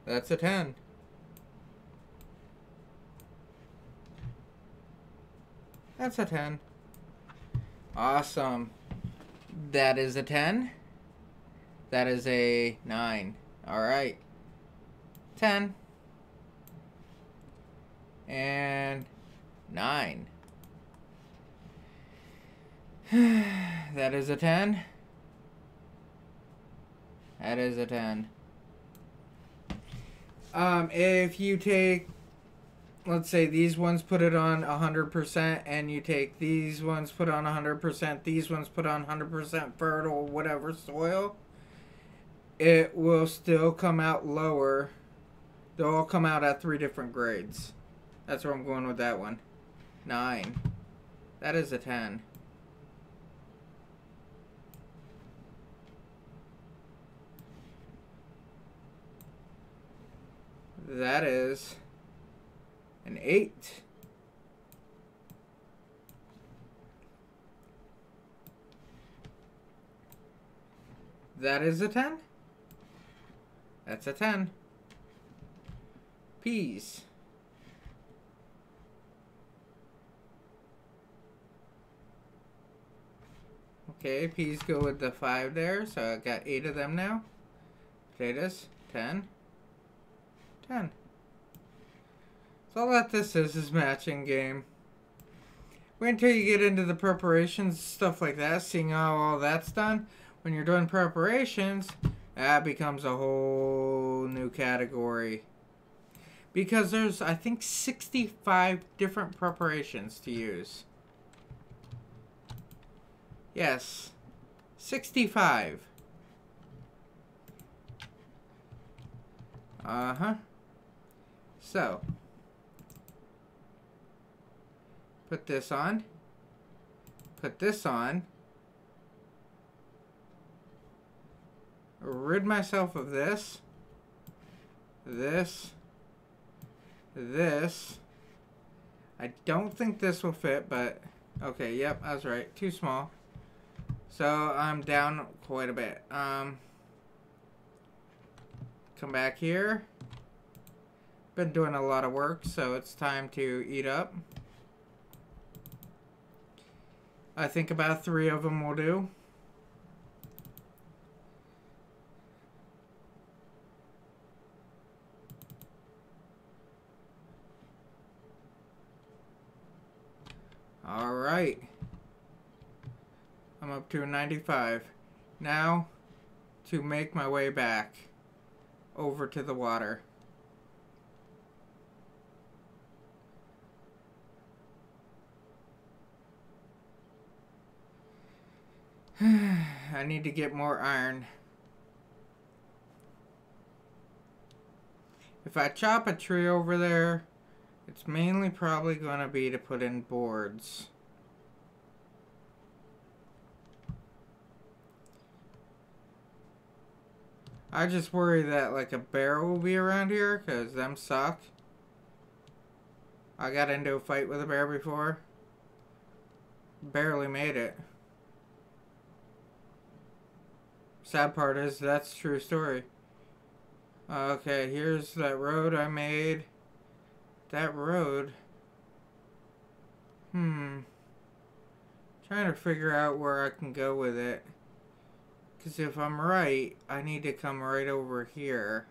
That's a 10. That's a 10. Awesome. That is a 10. That is a 9. Alright. 10. And 9. That is a 10. That is a 10. If you take, let's say these ones, put it on 100%, and you take these ones, put on 100%, these ones put on 100% fertile, whatever soil, it will still come out lower. They'll all come out at 3 different grades. That's where I'm going with that one. 9. That is a 10. That is an 8. That is a 10. That's a 10. Peas. Okay, peas go with the 5 there, so I got 8 of them now. Potatoes, 10. 10. So all that this is matching game. Wait until you get into the preparations, stuff like that, seeing how all that's done. When you're doing preparations, that becomes a whole new category. Because there's, I think, 65 different preparations to use. Yes, 65. Uh-huh. So, put this on. Put this on. Rid myself of this. This. This. I don't think this will fit, but okay, yep, I was right. Too small. So I'm down quite a bit. Come back here. Been doing a lot of work, so it's time to eat up. I think about 3 of them will do. Alright. I'm up to a 95. Now, to make my way back over to the water. I need to get more iron. If I chop a tree over there, it's mainly probably going to be to put in boards. I just worry that like a bear will be around here, because them suck. I got into a fight with a bear before. Barely made it. Sad part is, that's a true story. Okay, here's that road I made. That road. Trying to figure out where I can go with it. Because if I'm right, I need to come right over here.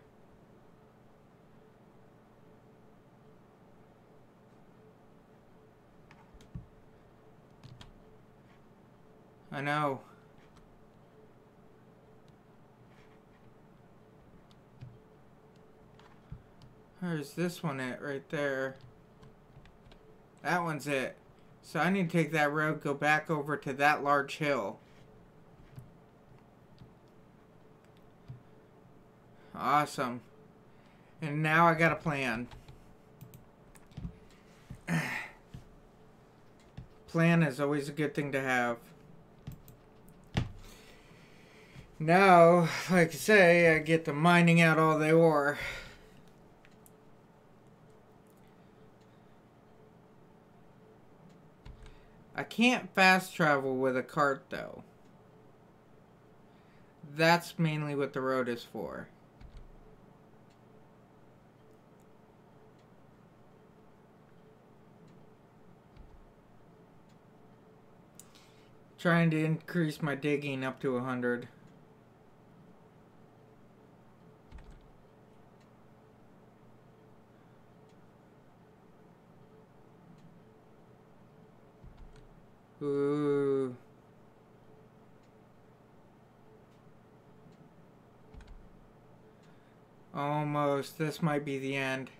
I know. Where's this one at? Right there. That one's it. So I need to take that road, go back over to that large hill. Awesome. And now I got a plan. Plan is always a good thing to have. Now, like I say, I get to mining out all the ore. I can't fast travel with a cart though. That's mainly what the road is for. Trying to increase my digging up to 100. Ooh. Almost. This might be the end.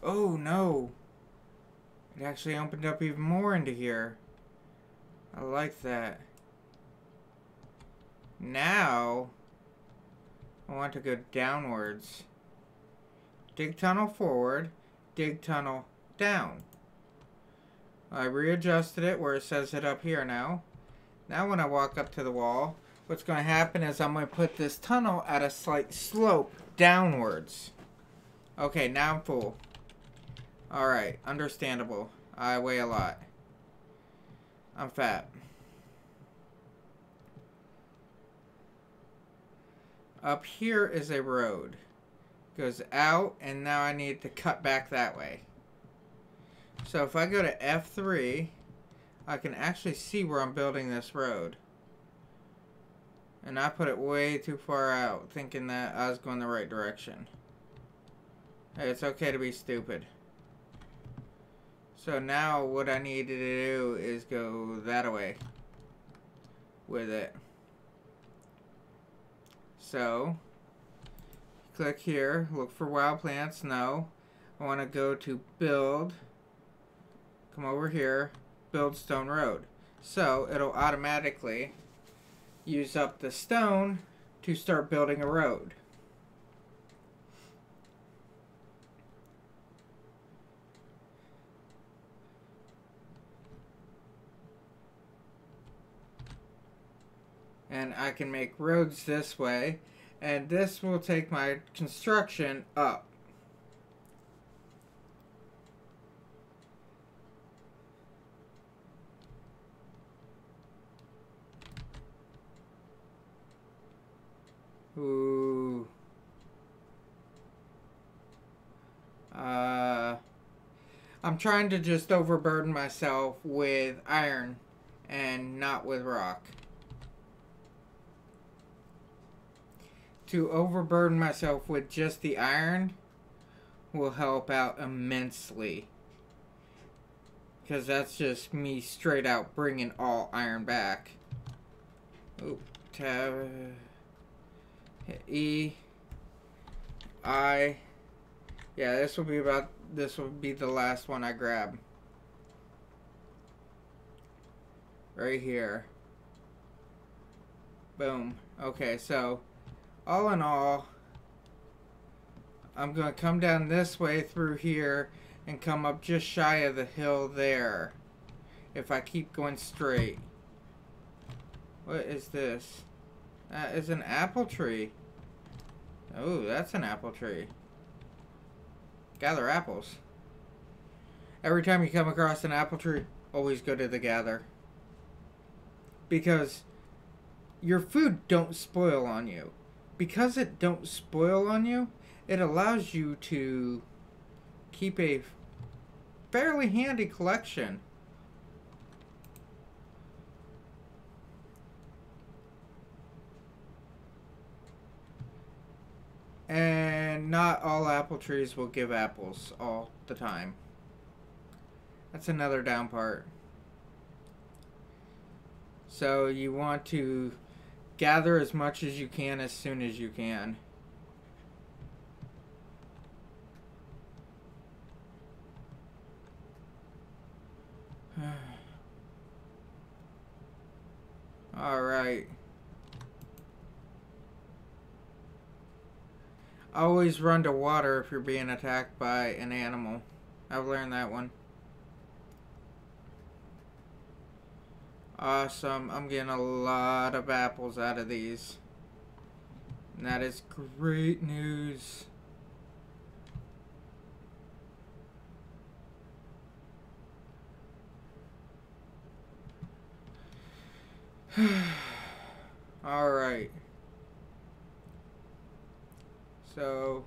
Oh no. It actually opened up even more into here. I like that. Now, I want to go downwards. Dig tunnel forward. Dig tunnel down. I readjusted it where it says it up here now. Now when I walk up to the wall, what's going to happen is I'm going to put this tunnel at a slight slope downwards. Okay, now I'm full. Alright, understandable. I weigh a lot. I'm fat. Up here is a road. Goes out, and now I need to cut back that way. So if I go to F3, I can actually see where I'm building this road. And I put it way too far out, thinking that I was going the right direction. Hey, it's okay to be stupid. So now what I need to do is go that way with it. So, click here, look for wild plants. No. I want to go to build. Come over here, build stone road. So, it'll automatically use up the stone to start building a road. And I can make roads this way, and this will take my construction up. Ooh. I'm trying to just overburden myself with iron and not with rock. To overburden myself with just the iron will help out immensely. Because that's just me straight out bringing all iron back. Ooh, tab, hit E, I. Yeah, this will be the last one I grab. Right here. Boom. Okay, so all in all, I'm going to come down this way through here and come up just shy of the hill there. If I keep going straight. What is this? That is an apple tree. Oh, that's an apple tree. Gather apples. Every time you come across an apple tree, always go to the gather. Because your food don't spoil on you. Because it don't spoil on you, it allows you to keep a fairly handy collection. And not all apple trees will give apples all the time. That's another down part. So you want to gather as much as you can as soon as you can. Alright. Always run to water if you're being attacked by an animal. I've learned that one. Awesome. I'm getting a lot of apples out of these. And that is great news. Alright. So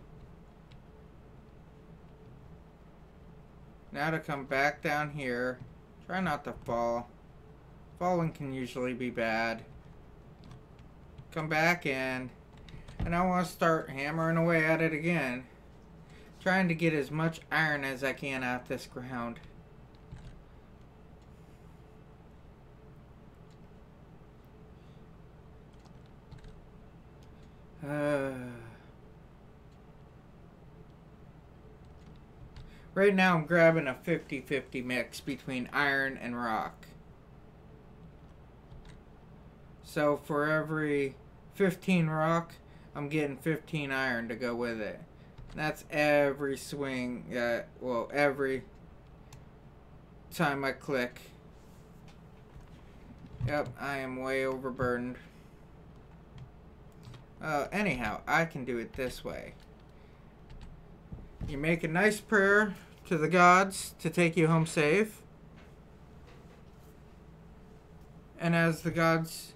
now to come back down here. Try not to fall. Falling can usually be bad. Come back in. And I want to start hammering away at it again. Trying to get as much iron as I can out this ground. Right now I'm grabbing a 50-50 mix between iron and rock. So for every 15 rock, I'm getting 15 iron to go with it. That's every swing, well, every time I click. Yep, I am way overburdened. Anyhow, I can do it this way. You make a nice prayer to the gods to take you home safe. And as the gods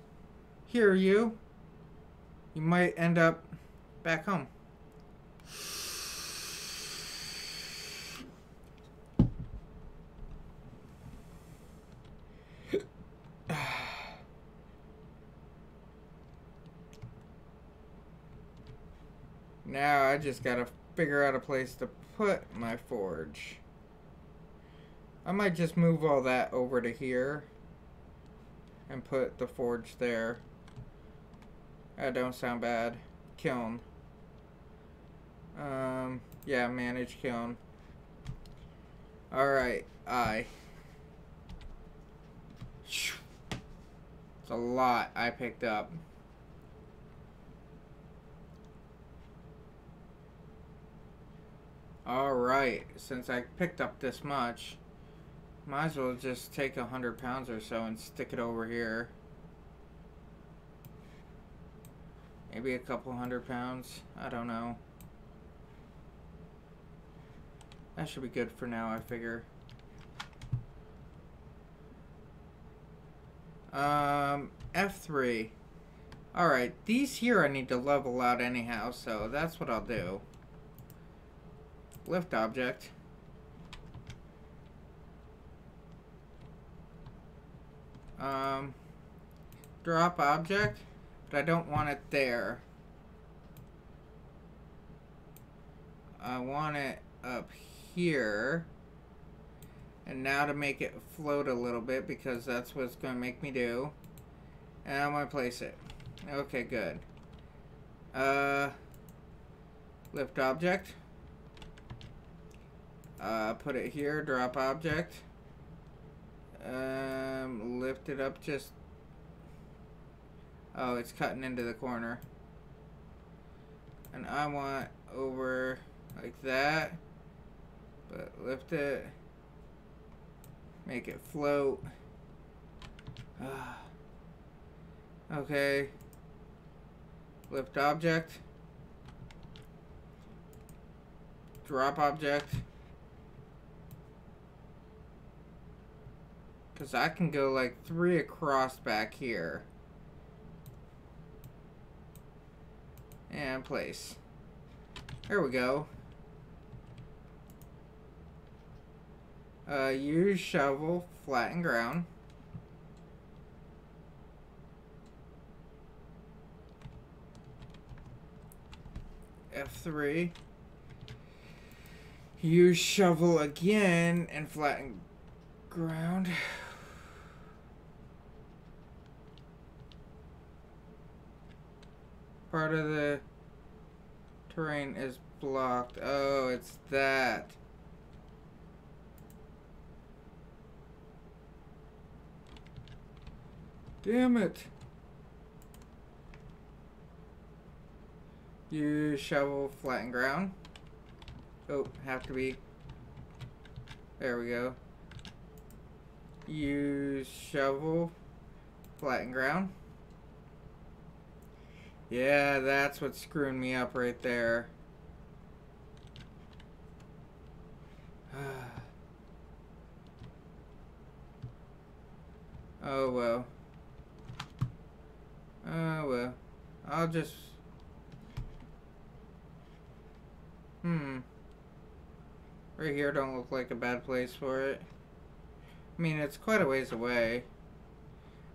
hear you, you might end up back home. Now I just gotta figure out a place to put my forge. I might just move all that over to here and put the forge there. That don't sound bad. Kiln. Yeah, manage kiln. Alright, it's a lot I picked up. Alright, since I picked up this much, might as well just take 100 pounds or so and stick it over here. Maybe a couple 100 pounds. I don't know. That should be good for now, I figure. F3. Alright, these here I need to level out anyhow, so that's what I'll do. Lift object. Drop object, but I don't want it there. I want it up here. And now to make it float a little bit, because that's what it's going to make me do. And I'm going to place it. Okay, good. Lift object. Put it here, drop object. Lift it up just... Oh, it's cutting into the corner. And I want over like that. But lift it. Make it float. Okay. Lift object. Drop object. Because I can go like 3 across back here. And place. There we go. Use shovel, flatten ground. F3. Use shovel again and flatten ground. Part of the terrain is blocked. Oh, it's that. Damn it. Use shovel, flatten ground. Oh, have to be. There we go. Use shovel, flatten ground. Yeah, that's what's screwing me up right there. Oh well. Oh well. I'll just... Right here don't look like a bad place for it. I mean, it's quite a ways away.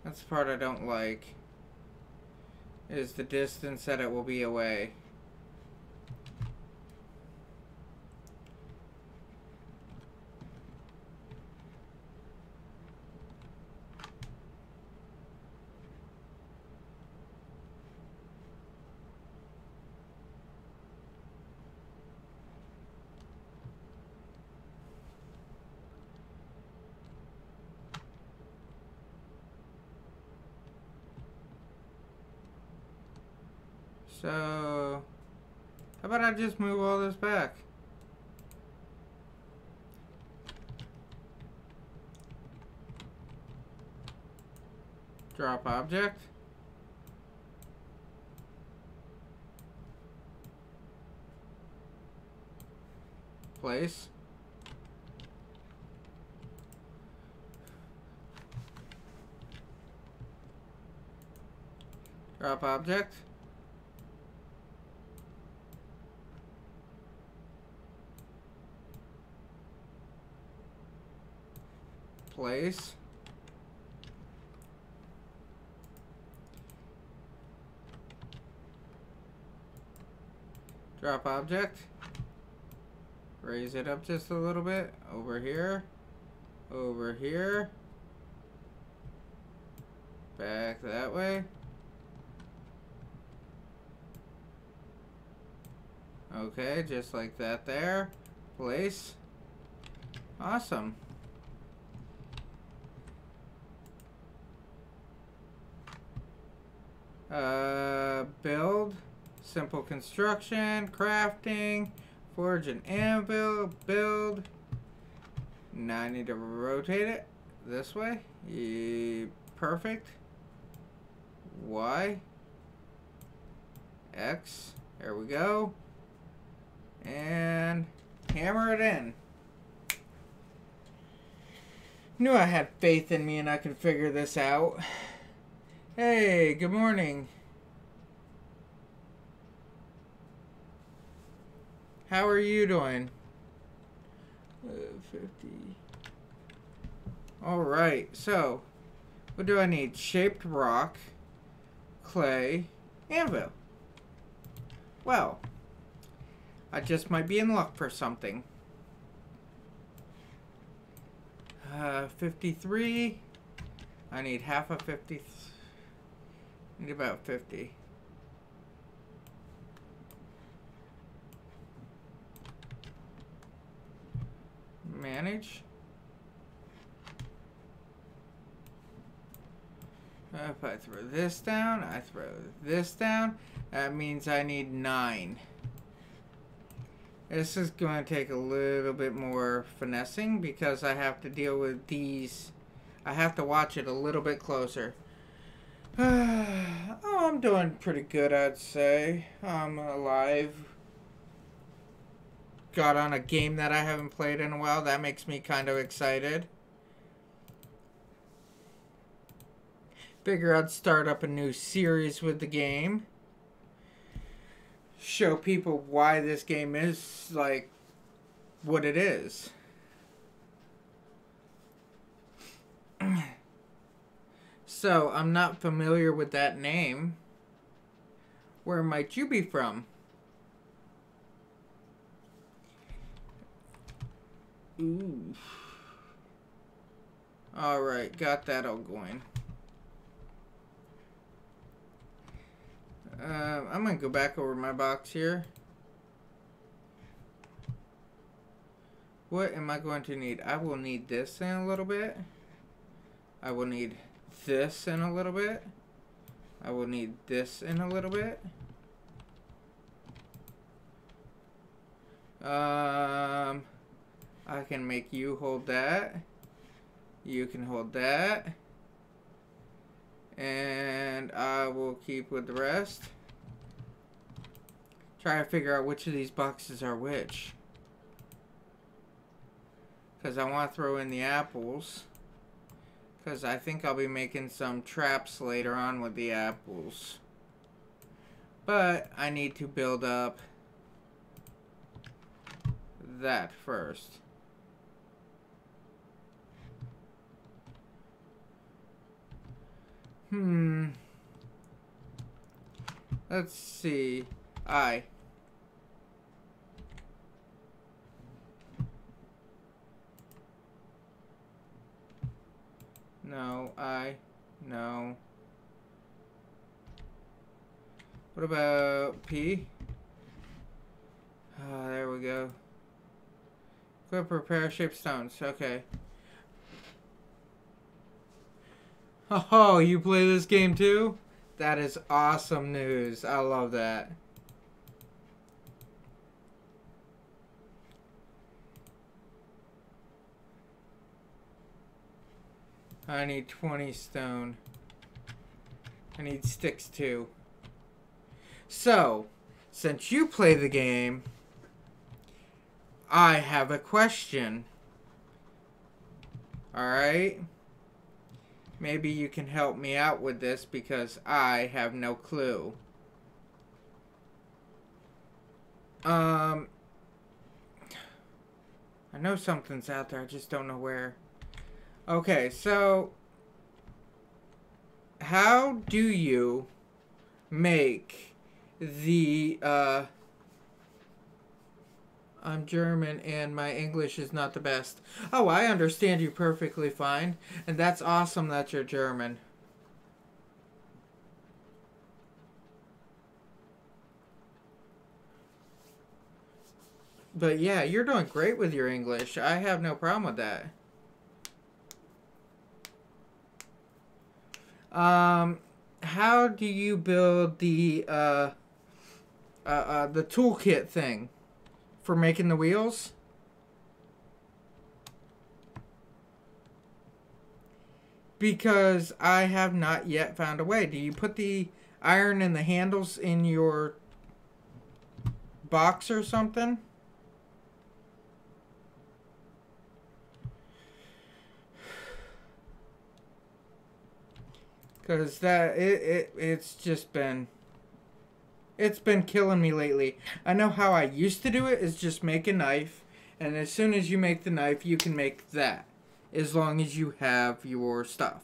That's the part I don't like. Is the distance that it will be away. So, how about I just move all this back? Drop object. Place. Drop object. Place. Drop object. Raise it up just a little bit. Over here. Over here. Back that way. Okay, just like that there. Place. Awesome. Build. Simple construction. Crafting. Forge an anvil. Build. Now I need to rotate it this way. Perfect. Y. X. There we go. And hammer it in. Knew I had faith in me and I could figure this out. Hey, good morning. How are you doing? 50. Alright, so what do I need? Shaped rock, clay, anvil. Well, I just might be in luck for something. 53. I need half of 50. I need about 50. Manage. If I throw this down, I throw this down. That means I need 9. This is going to take a little bit more finessing because I have to deal with these. I have to watch it a little bit closer. Oh, I'm doing pretty good, I'd say. I'm alive. Got on a game that I haven't played in a while. That makes me kind of excited. Figure I'd start up a new series with the game. Show people why this game is like what it is. So, I'm not familiar with that name. Where might you be from? Ooh. Alright, got that all going. I'm gonna go back over my box here. What am I going to need? I will need this in a little bit. I will need this in a little bit. I will need this in a little bit. I can make you hold that. You can hold that. And I will keep with the rest. Try to figure out which of these boxes are which. Because I want to throw in the apples. Because I think I'll be making some traps later on with the apples. But I need to build up that first. Let's see. No. What about P? There we go. Go prepare shape stones. Okay. Oh, you play this game too? That is awesome news. I love that. I need 20 stone. I need sticks too. So, since you play the game, I have a question. Alright? Maybe you can help me out with this because I have no clue. I know something's out there, I just don't know where. Okay, so how do you make the I'm German and my English is not the best. Oh, I understand you perfectly fine, and that's awesome that you're German. But yeah, you're doing great with your English. I have no problem with that. How do you build the toolkit thing for making the wheels? Because I have not yet found a way. Do you put the iron and the handles in your box or something? Because it's just been... It's been killing me lately. I know how I used to do it is just make a knife. And as soon as you make the knife, you can make that. As long as you have your stuff.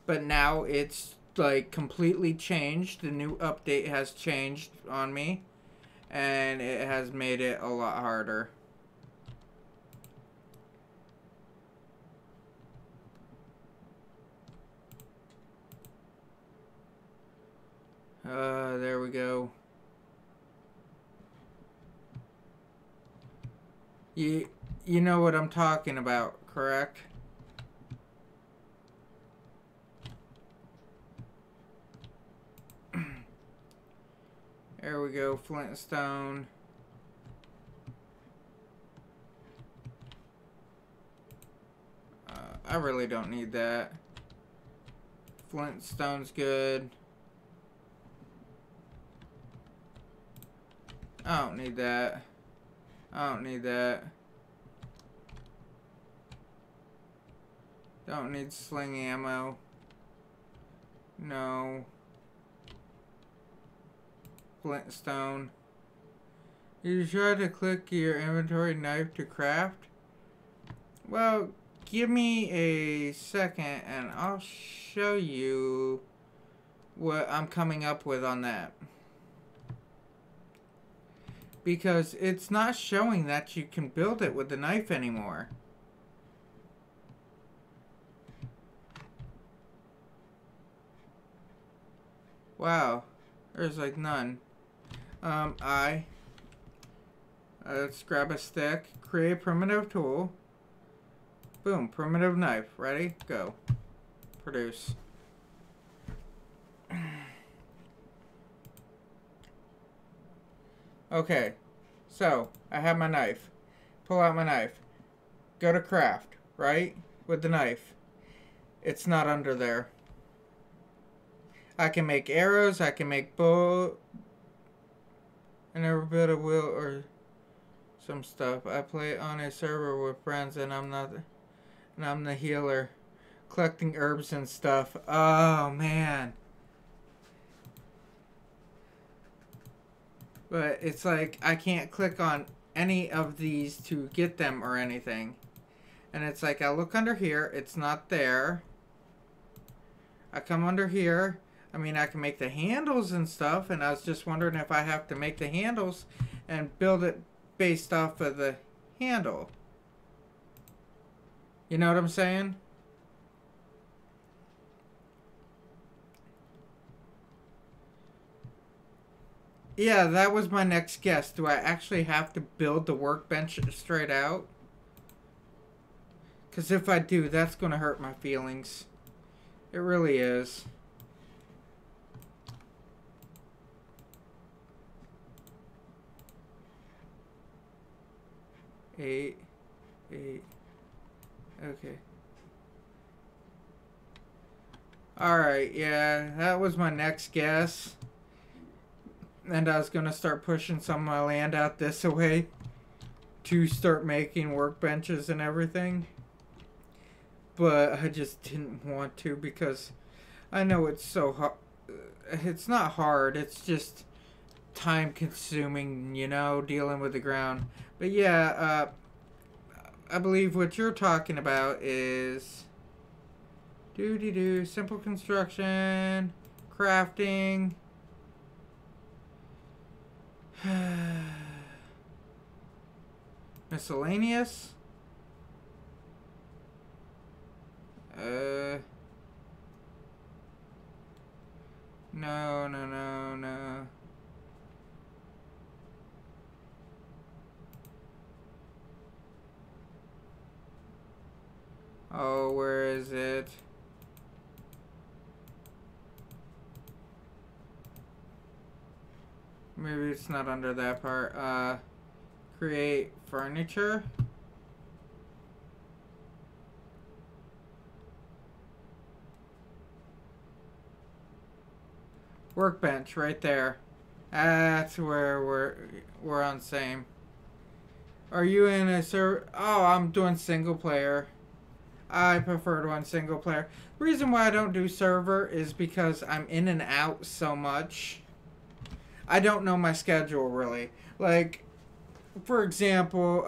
But now it's like completely changed. The new update has changed on me. And it has made it a lot harder. There we go. You know what I'm talking about, correct? There we go, flint and stone. I really don't need that. Flint and stone's good. I don't need that. I don't need that. Don't need sling ammo. No. Flintstone. You try to click your inventory knife to craft? Well, give me a second and I'll show you what I'm coming up with on that. Because it's not showing that you can build it with the knife anymore. Wow. There's like none. Let's grab a stick. Create primitive tool. Boom. Primitive knife. Ready? Go. Produce. Okay. So, I have my knife. Pull out my knife. Go to craft. Right? With the knife. It's not under there. I can make arrows. I can make bow. And every bit of will or some stuff. I play on a server with friends and I'm the healer. Collecting herbs and stuff. Oh, man. But it's like I can't click on any of these to get them or anything. And it's like I look under here. It's not there. I come under here. I mean, I can make the handles and stuff. And I was just wondering if I have to make the handles and build it based off of the handle. You know what I'm saying? Yeah, that was my next guess. Do I actually have to build the workbench straight out? Because if I do, that's going to hurt my feelings. It really is. Eight. Okay. Alright, yeah, that was my next guess. And I was going to start pushing some of my land out this way to start making workbenches and everything. But I just didn't want to because I know it's so hard. It's not hard, it's just time consuming, you know, dealing with the ground. But yeah, I believe what you're talking about is simple construction, crafting. Miscellaneous. No. Oh, where is it? Maybe it's not under that part. Create furniture. Workbench right there. That's where we're on same. Are you in a server? Oh, I'm doing single player. I prefer doing single player. The reason why I don't do server is because I'm in and out so much. I don't know my schedule really. Like, for example,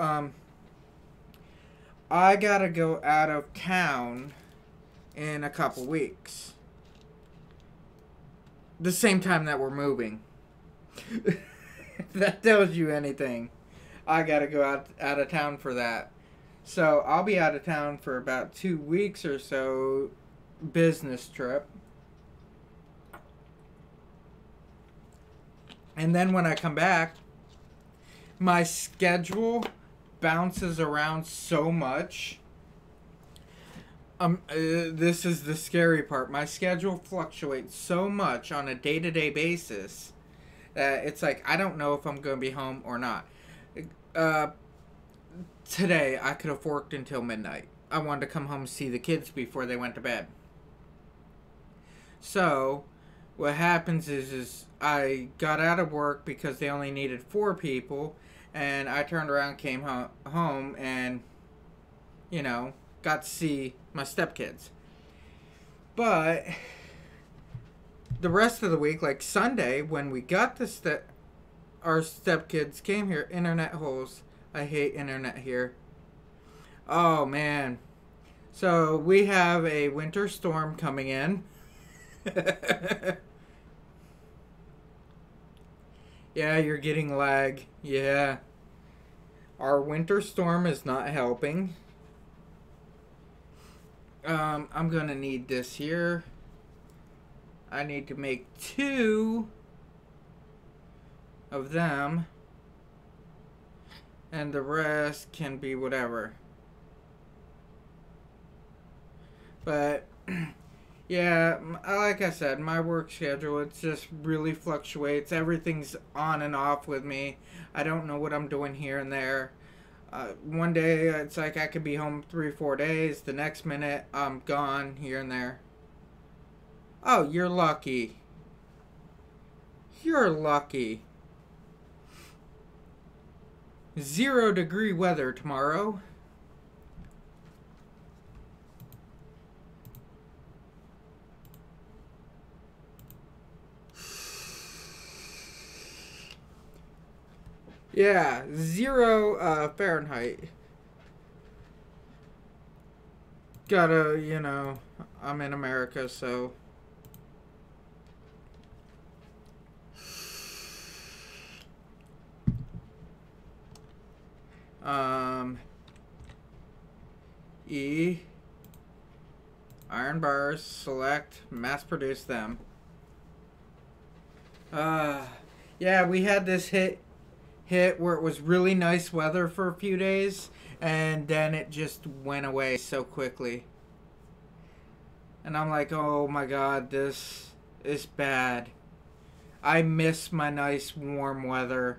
I gotta go out of town in a couple weeks. The same time that we're moving. If that tells you anything. I gotta go out of town for that. So I'll be out of town for about 2 weeks or so. Business trip. And then when I come back, my schedule bounces around so much. This is the scary part. My schedule fluctuates so much on a day-to-day basis that it's like I don't know if I'm going to be home or not. Today, I could have worked until midnight. I wanted to come home and see the kids before they went to bed. So, what happens is I got out of work because they only needed 4 people, and I turned around, came home, and, you know, got to see my stepkids. But the rest of the week, like Sunday, when we got our stepkids came here, internet holes. I hate internet here. Oh, man. So, we have a winter storm coming in. Yeah, you're getting lag. Yeah. Our winter storm is not helping. I'm gonna need this here. I need to make 2 of them. And the rest can be whatever. But, yeah, like I said, my work schedule, it just really fluctuates. Everything's on and off with me. I don't know what I'm doing here and there. One day, it's like I could be home 3-4 days. The next minute, I'm gone here and there. Oh, you're lucky. You're lucky. 0-degree weather tomorrow. Yeah, 0 Fahrenheit. Gotta, you know, I'm in America, so. E. Iron bars, select, mass produce them. Yeah, we had this hit where it was really nice weather for a few days, and then it just went away so quickly. And I'm like, oh my god, this is bad. I miss my nice warm weather.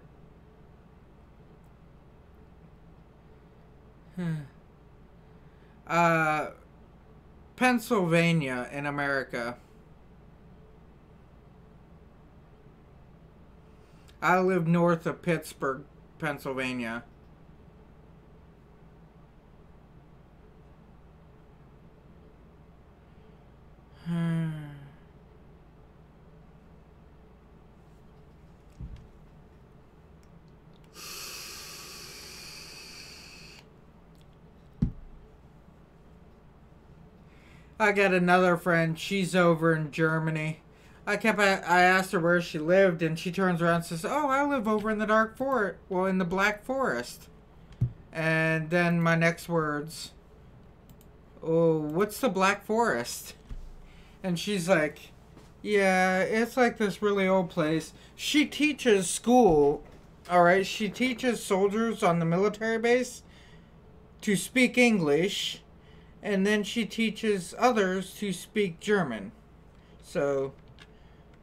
Pennsylvania in America. I live north of Pittsburgh, Pennsylvania. I got another friend. She's over in Germany. I asked her where she lived, and she turns around and says, "Oh, I live over in the dark forest. Well, in the Black Forest." And then my next words, "Oh, what's the Black Forest?" And she's like, "Yeah, it's like this really old place." She teaches school, alright? She teaches soldiers on the military base to speak English, and then she teaches others to speak German. So,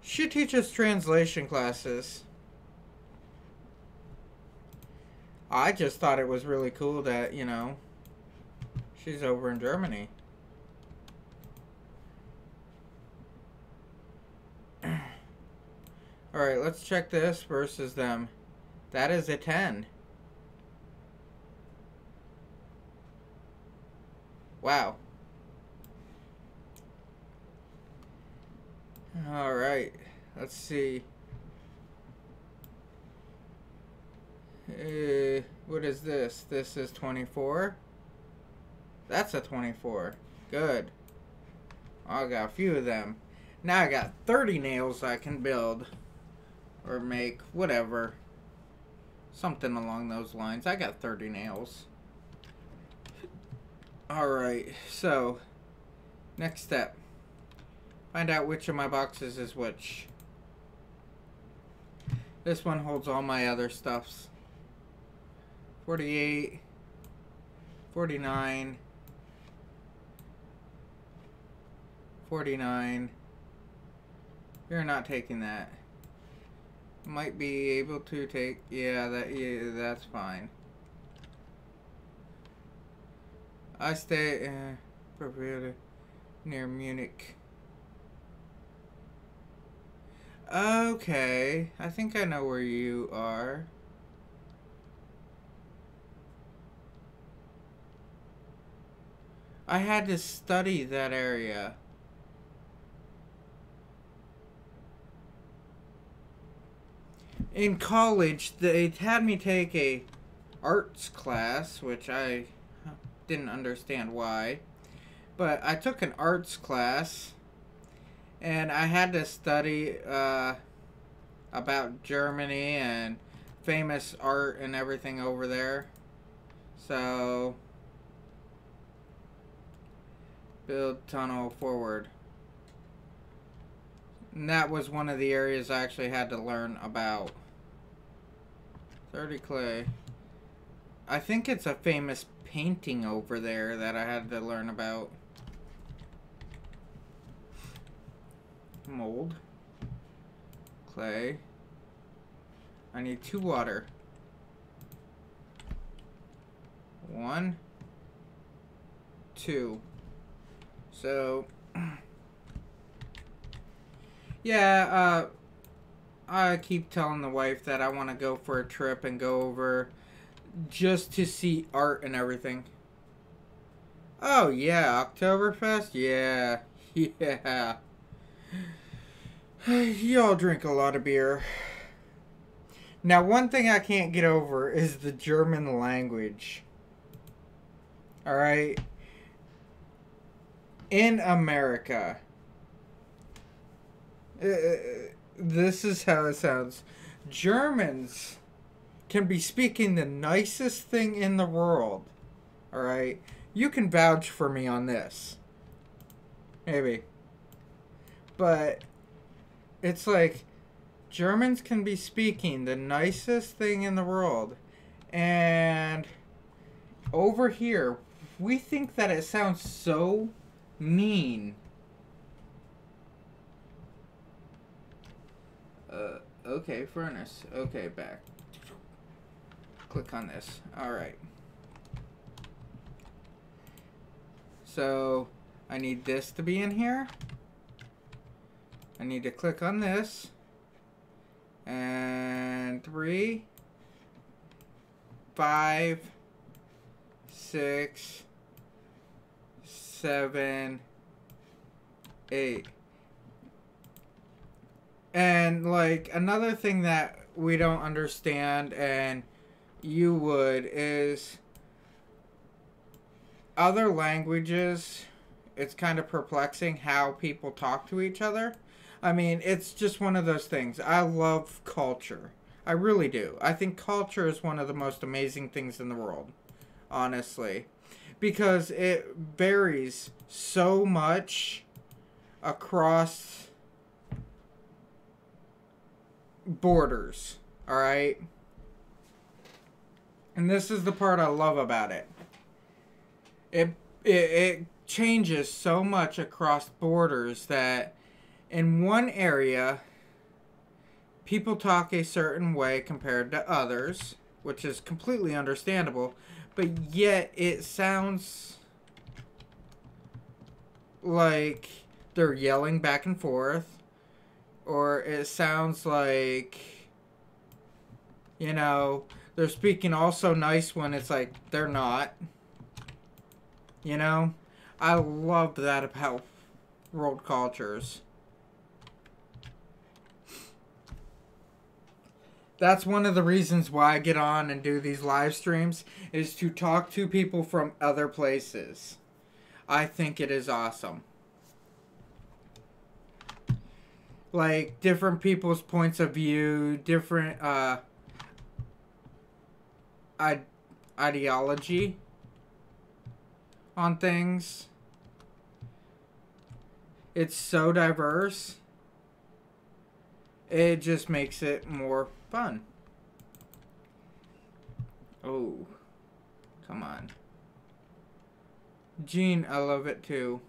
she teaches translation classes. I just thought it was really cool that, you know, she's over in Germany. Alright, let's check this versus them. That is a 10. Wow. Alright, let's see. What is this? This is 24. That's a 24. Good. I got a few of them. Now I got 30 nails I can build. Or make. Whatever. Something along those lines. I got 30 nails. Alright, so. Next step. Find out which of my boxes is which. This one holds all my other stuffs. 48. 49. 49. You're not taking that. Might be able to take, yeah, that's fine. I stay near Munich. Okay, I think I know where you are. I had to study that area. In college, they had me take a arts class, which I didn't understand why. But I took an arts class, and I had to study about Germany and famous art and everything over there. So, build tunnel forward. And that was one of the areas I actually had to learn about. 30 clay. I think it's a famous painting over there that I had to learn about. Mold. Clay. I need 2 water. 1, 2. So, yeah, I keep telling the wife that I want to go for a trip and go over just to see art and everything. Oh, yeah, Oktoberfest? Yeah, yeah. Y'all drink a lot of beer. Now, one thing I can't get over is the German language. Alright? In America, this is how it sounds. Germans can be speaking the nicest thing in the world. Alright? You can vouch for me on this. Maybe. But it's like Germans can be speaking the nicest thing in the world. And over here, we think that it sounds so mean. Okay, furnace. Okay, back. Click on this. Alright. So, I need this to be in here. I need to click on this. And 3, 5, 6, 7, 8. And like another thing that we don't understand, and you would, is other languages, it's kind of perplexing how people talk to each other. I mean, it's just one of those things. I love culture. I really do. I think culture is one of the most amazing things in the world, honestly. Because it varies so much across borders, alright? And this is the part I love about it. It changes so much across borders that in one area, people talk a certain way compared to others, which is completely understandable, but yet it sounds like they're yelling back and forth, or it sounds like, you know, they're speaking all so nice when it's like they're not. You know? I love that about world cultures. That's one of the reasons why I get on and do these live streams, is to talk to people from other places. I think it is awesome. Like, different people's points of view, different ideology on things. It's so diverse. It just makes it more fun. Oh, come on. Gene, I love it too.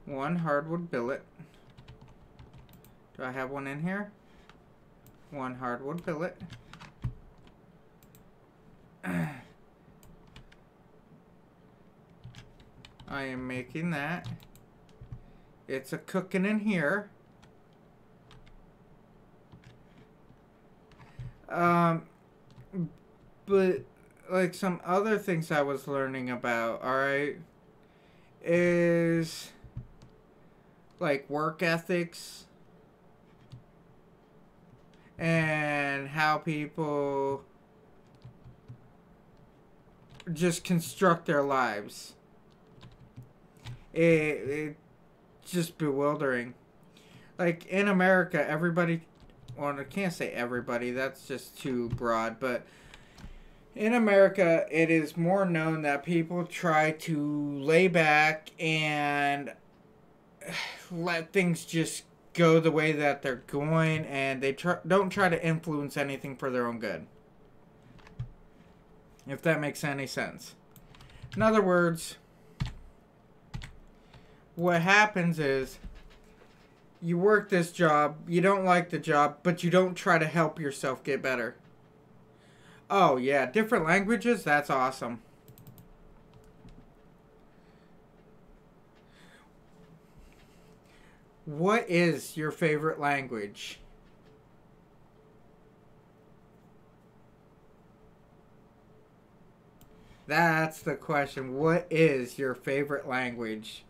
One hardwood billet. Do I have one in here? One hardwood billet. I am making that. It's a cooking in here. But like some other things I was learning about, alright, is like work ethics and how people just construct their lives. It's just bewildering. Like in America, everybody, well, I can't say everybody, that's just too broad, but in America, it is more known that people try to lay back and let things just go the way that they're going, and they don't try to influence anything for their own good. If that makes any sense. In other words, what happens is you work this job, you don't like the job, but you don't try to help yourself get better. Oh yeah, different languages, that's awesome. What is your favorite language? That's the question. What is your favorite language?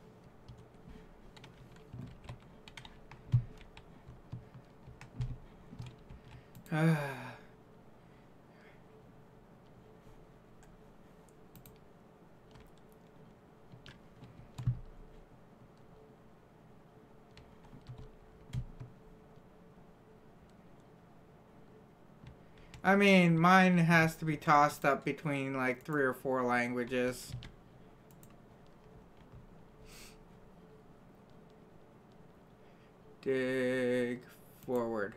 I mean, mine has to be tossed up between like 3 or 4 languages. Dig forward.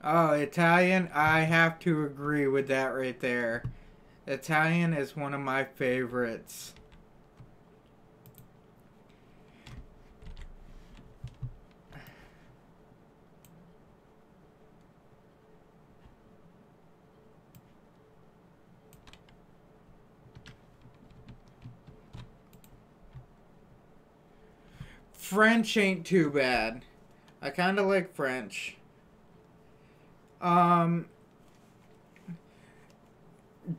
Oh, Italian? I have to agree with that right there. Italian is one of my favorites. French ain't too bad. I kind of like French.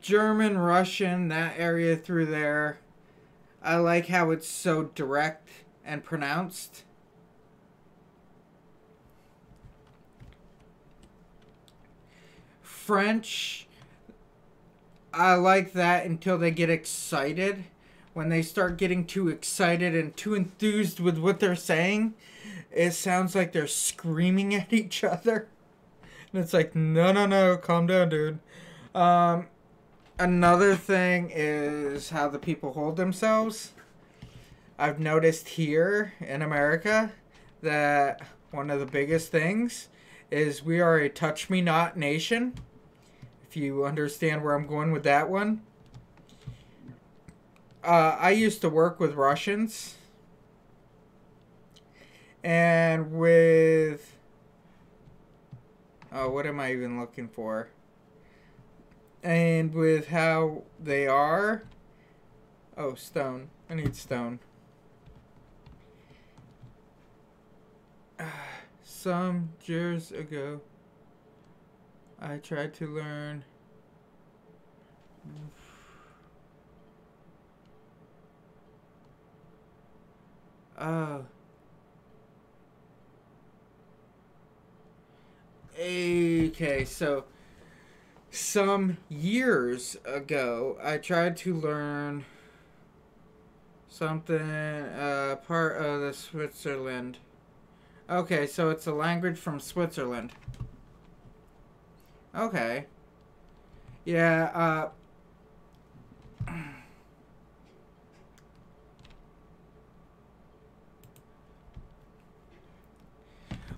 German, Russian, that area through there. I like how it's so direct and pronounced. French, I like that until they get excited. When they start getting too excited and too enthused with what they're saying, it sounds like they're screaming at each other. And it's like, no, no, no, calm down, dude. Another thing is how the people hold themselves. I've noticed here in America that one of the biggest things is we are a touch-me-not nation. If you understand where I'm going with that one. I used to work with Russians. And with... Oh, what am I even looking for? And with how they are... Oh, stone. I need stone. Some years ago, I tried to learn... Oh. Okay, so some years ago, I tried to learn something, part of the Switzerland. Okay, so it's a language from Switzerland. Okay. Yeah,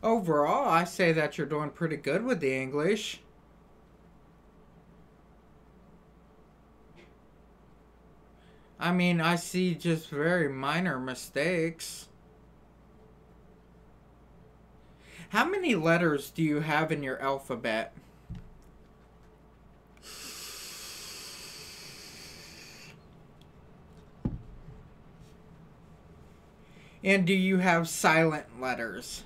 overall, I say that you're doing pretty good with the English. I mean, I see just very minor mistakes. How many letters do you have in your alphabet? And do you have silent letters?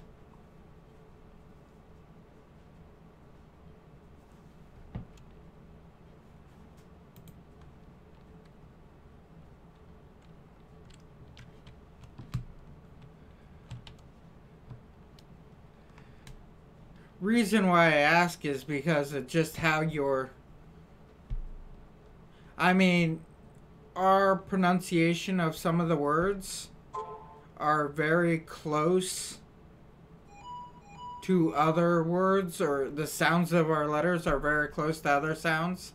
Reason why I ask is because of just how your... I mean, our pronunciation of some of the words are very close to other words, or the sounds of our letters are very close to other sounds.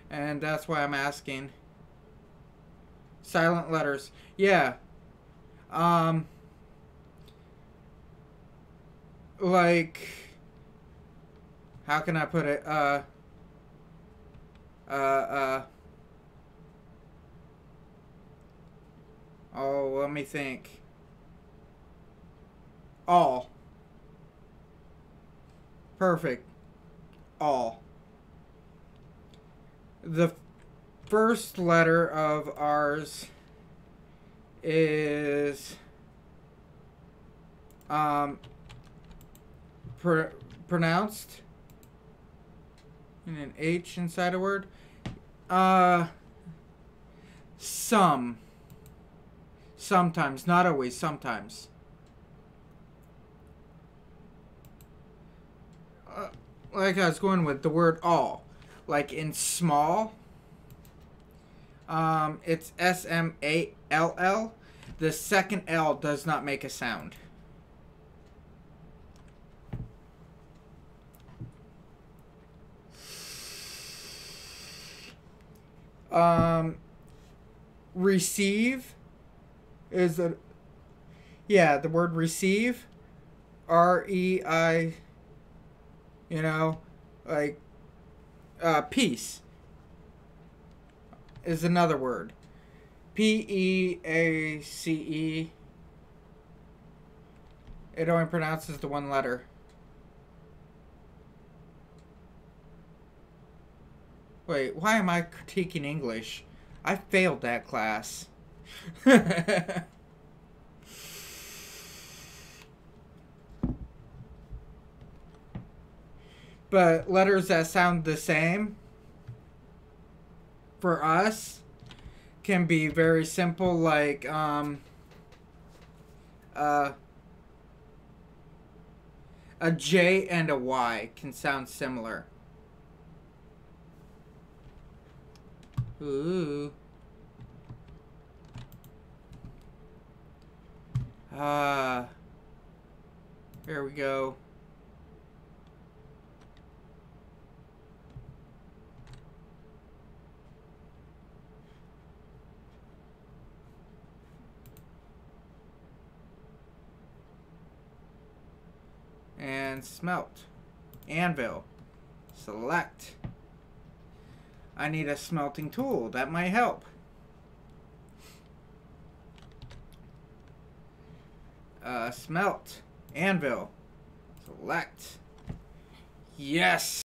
And that's why I'm asking. Silent letters. Yeah. Um, like, how can I put it? Uh, oh, let me think. All. Perfect. All. The first letter of ours is pr pronounced in an H inside a word. Some. Sometimes, not always, sometimes. Like I was going with the word all. Like in small, it's S-M-A-L-L. The second L does not make a sound. Receive is a, yeah, the word receive, R-E-I, you know, like, peace is another word. P-E-A-C-E. It only pronounces the one letter. Wait, why am I critiquing English? I failed that class. But letters that sound the same for us can be very simple, like a J and a Y can sound similar. Ooh. There we go. And smelt. Anvil. Select. I need a smelting tool. That might help. Smelt. Anvil. Select. Yes!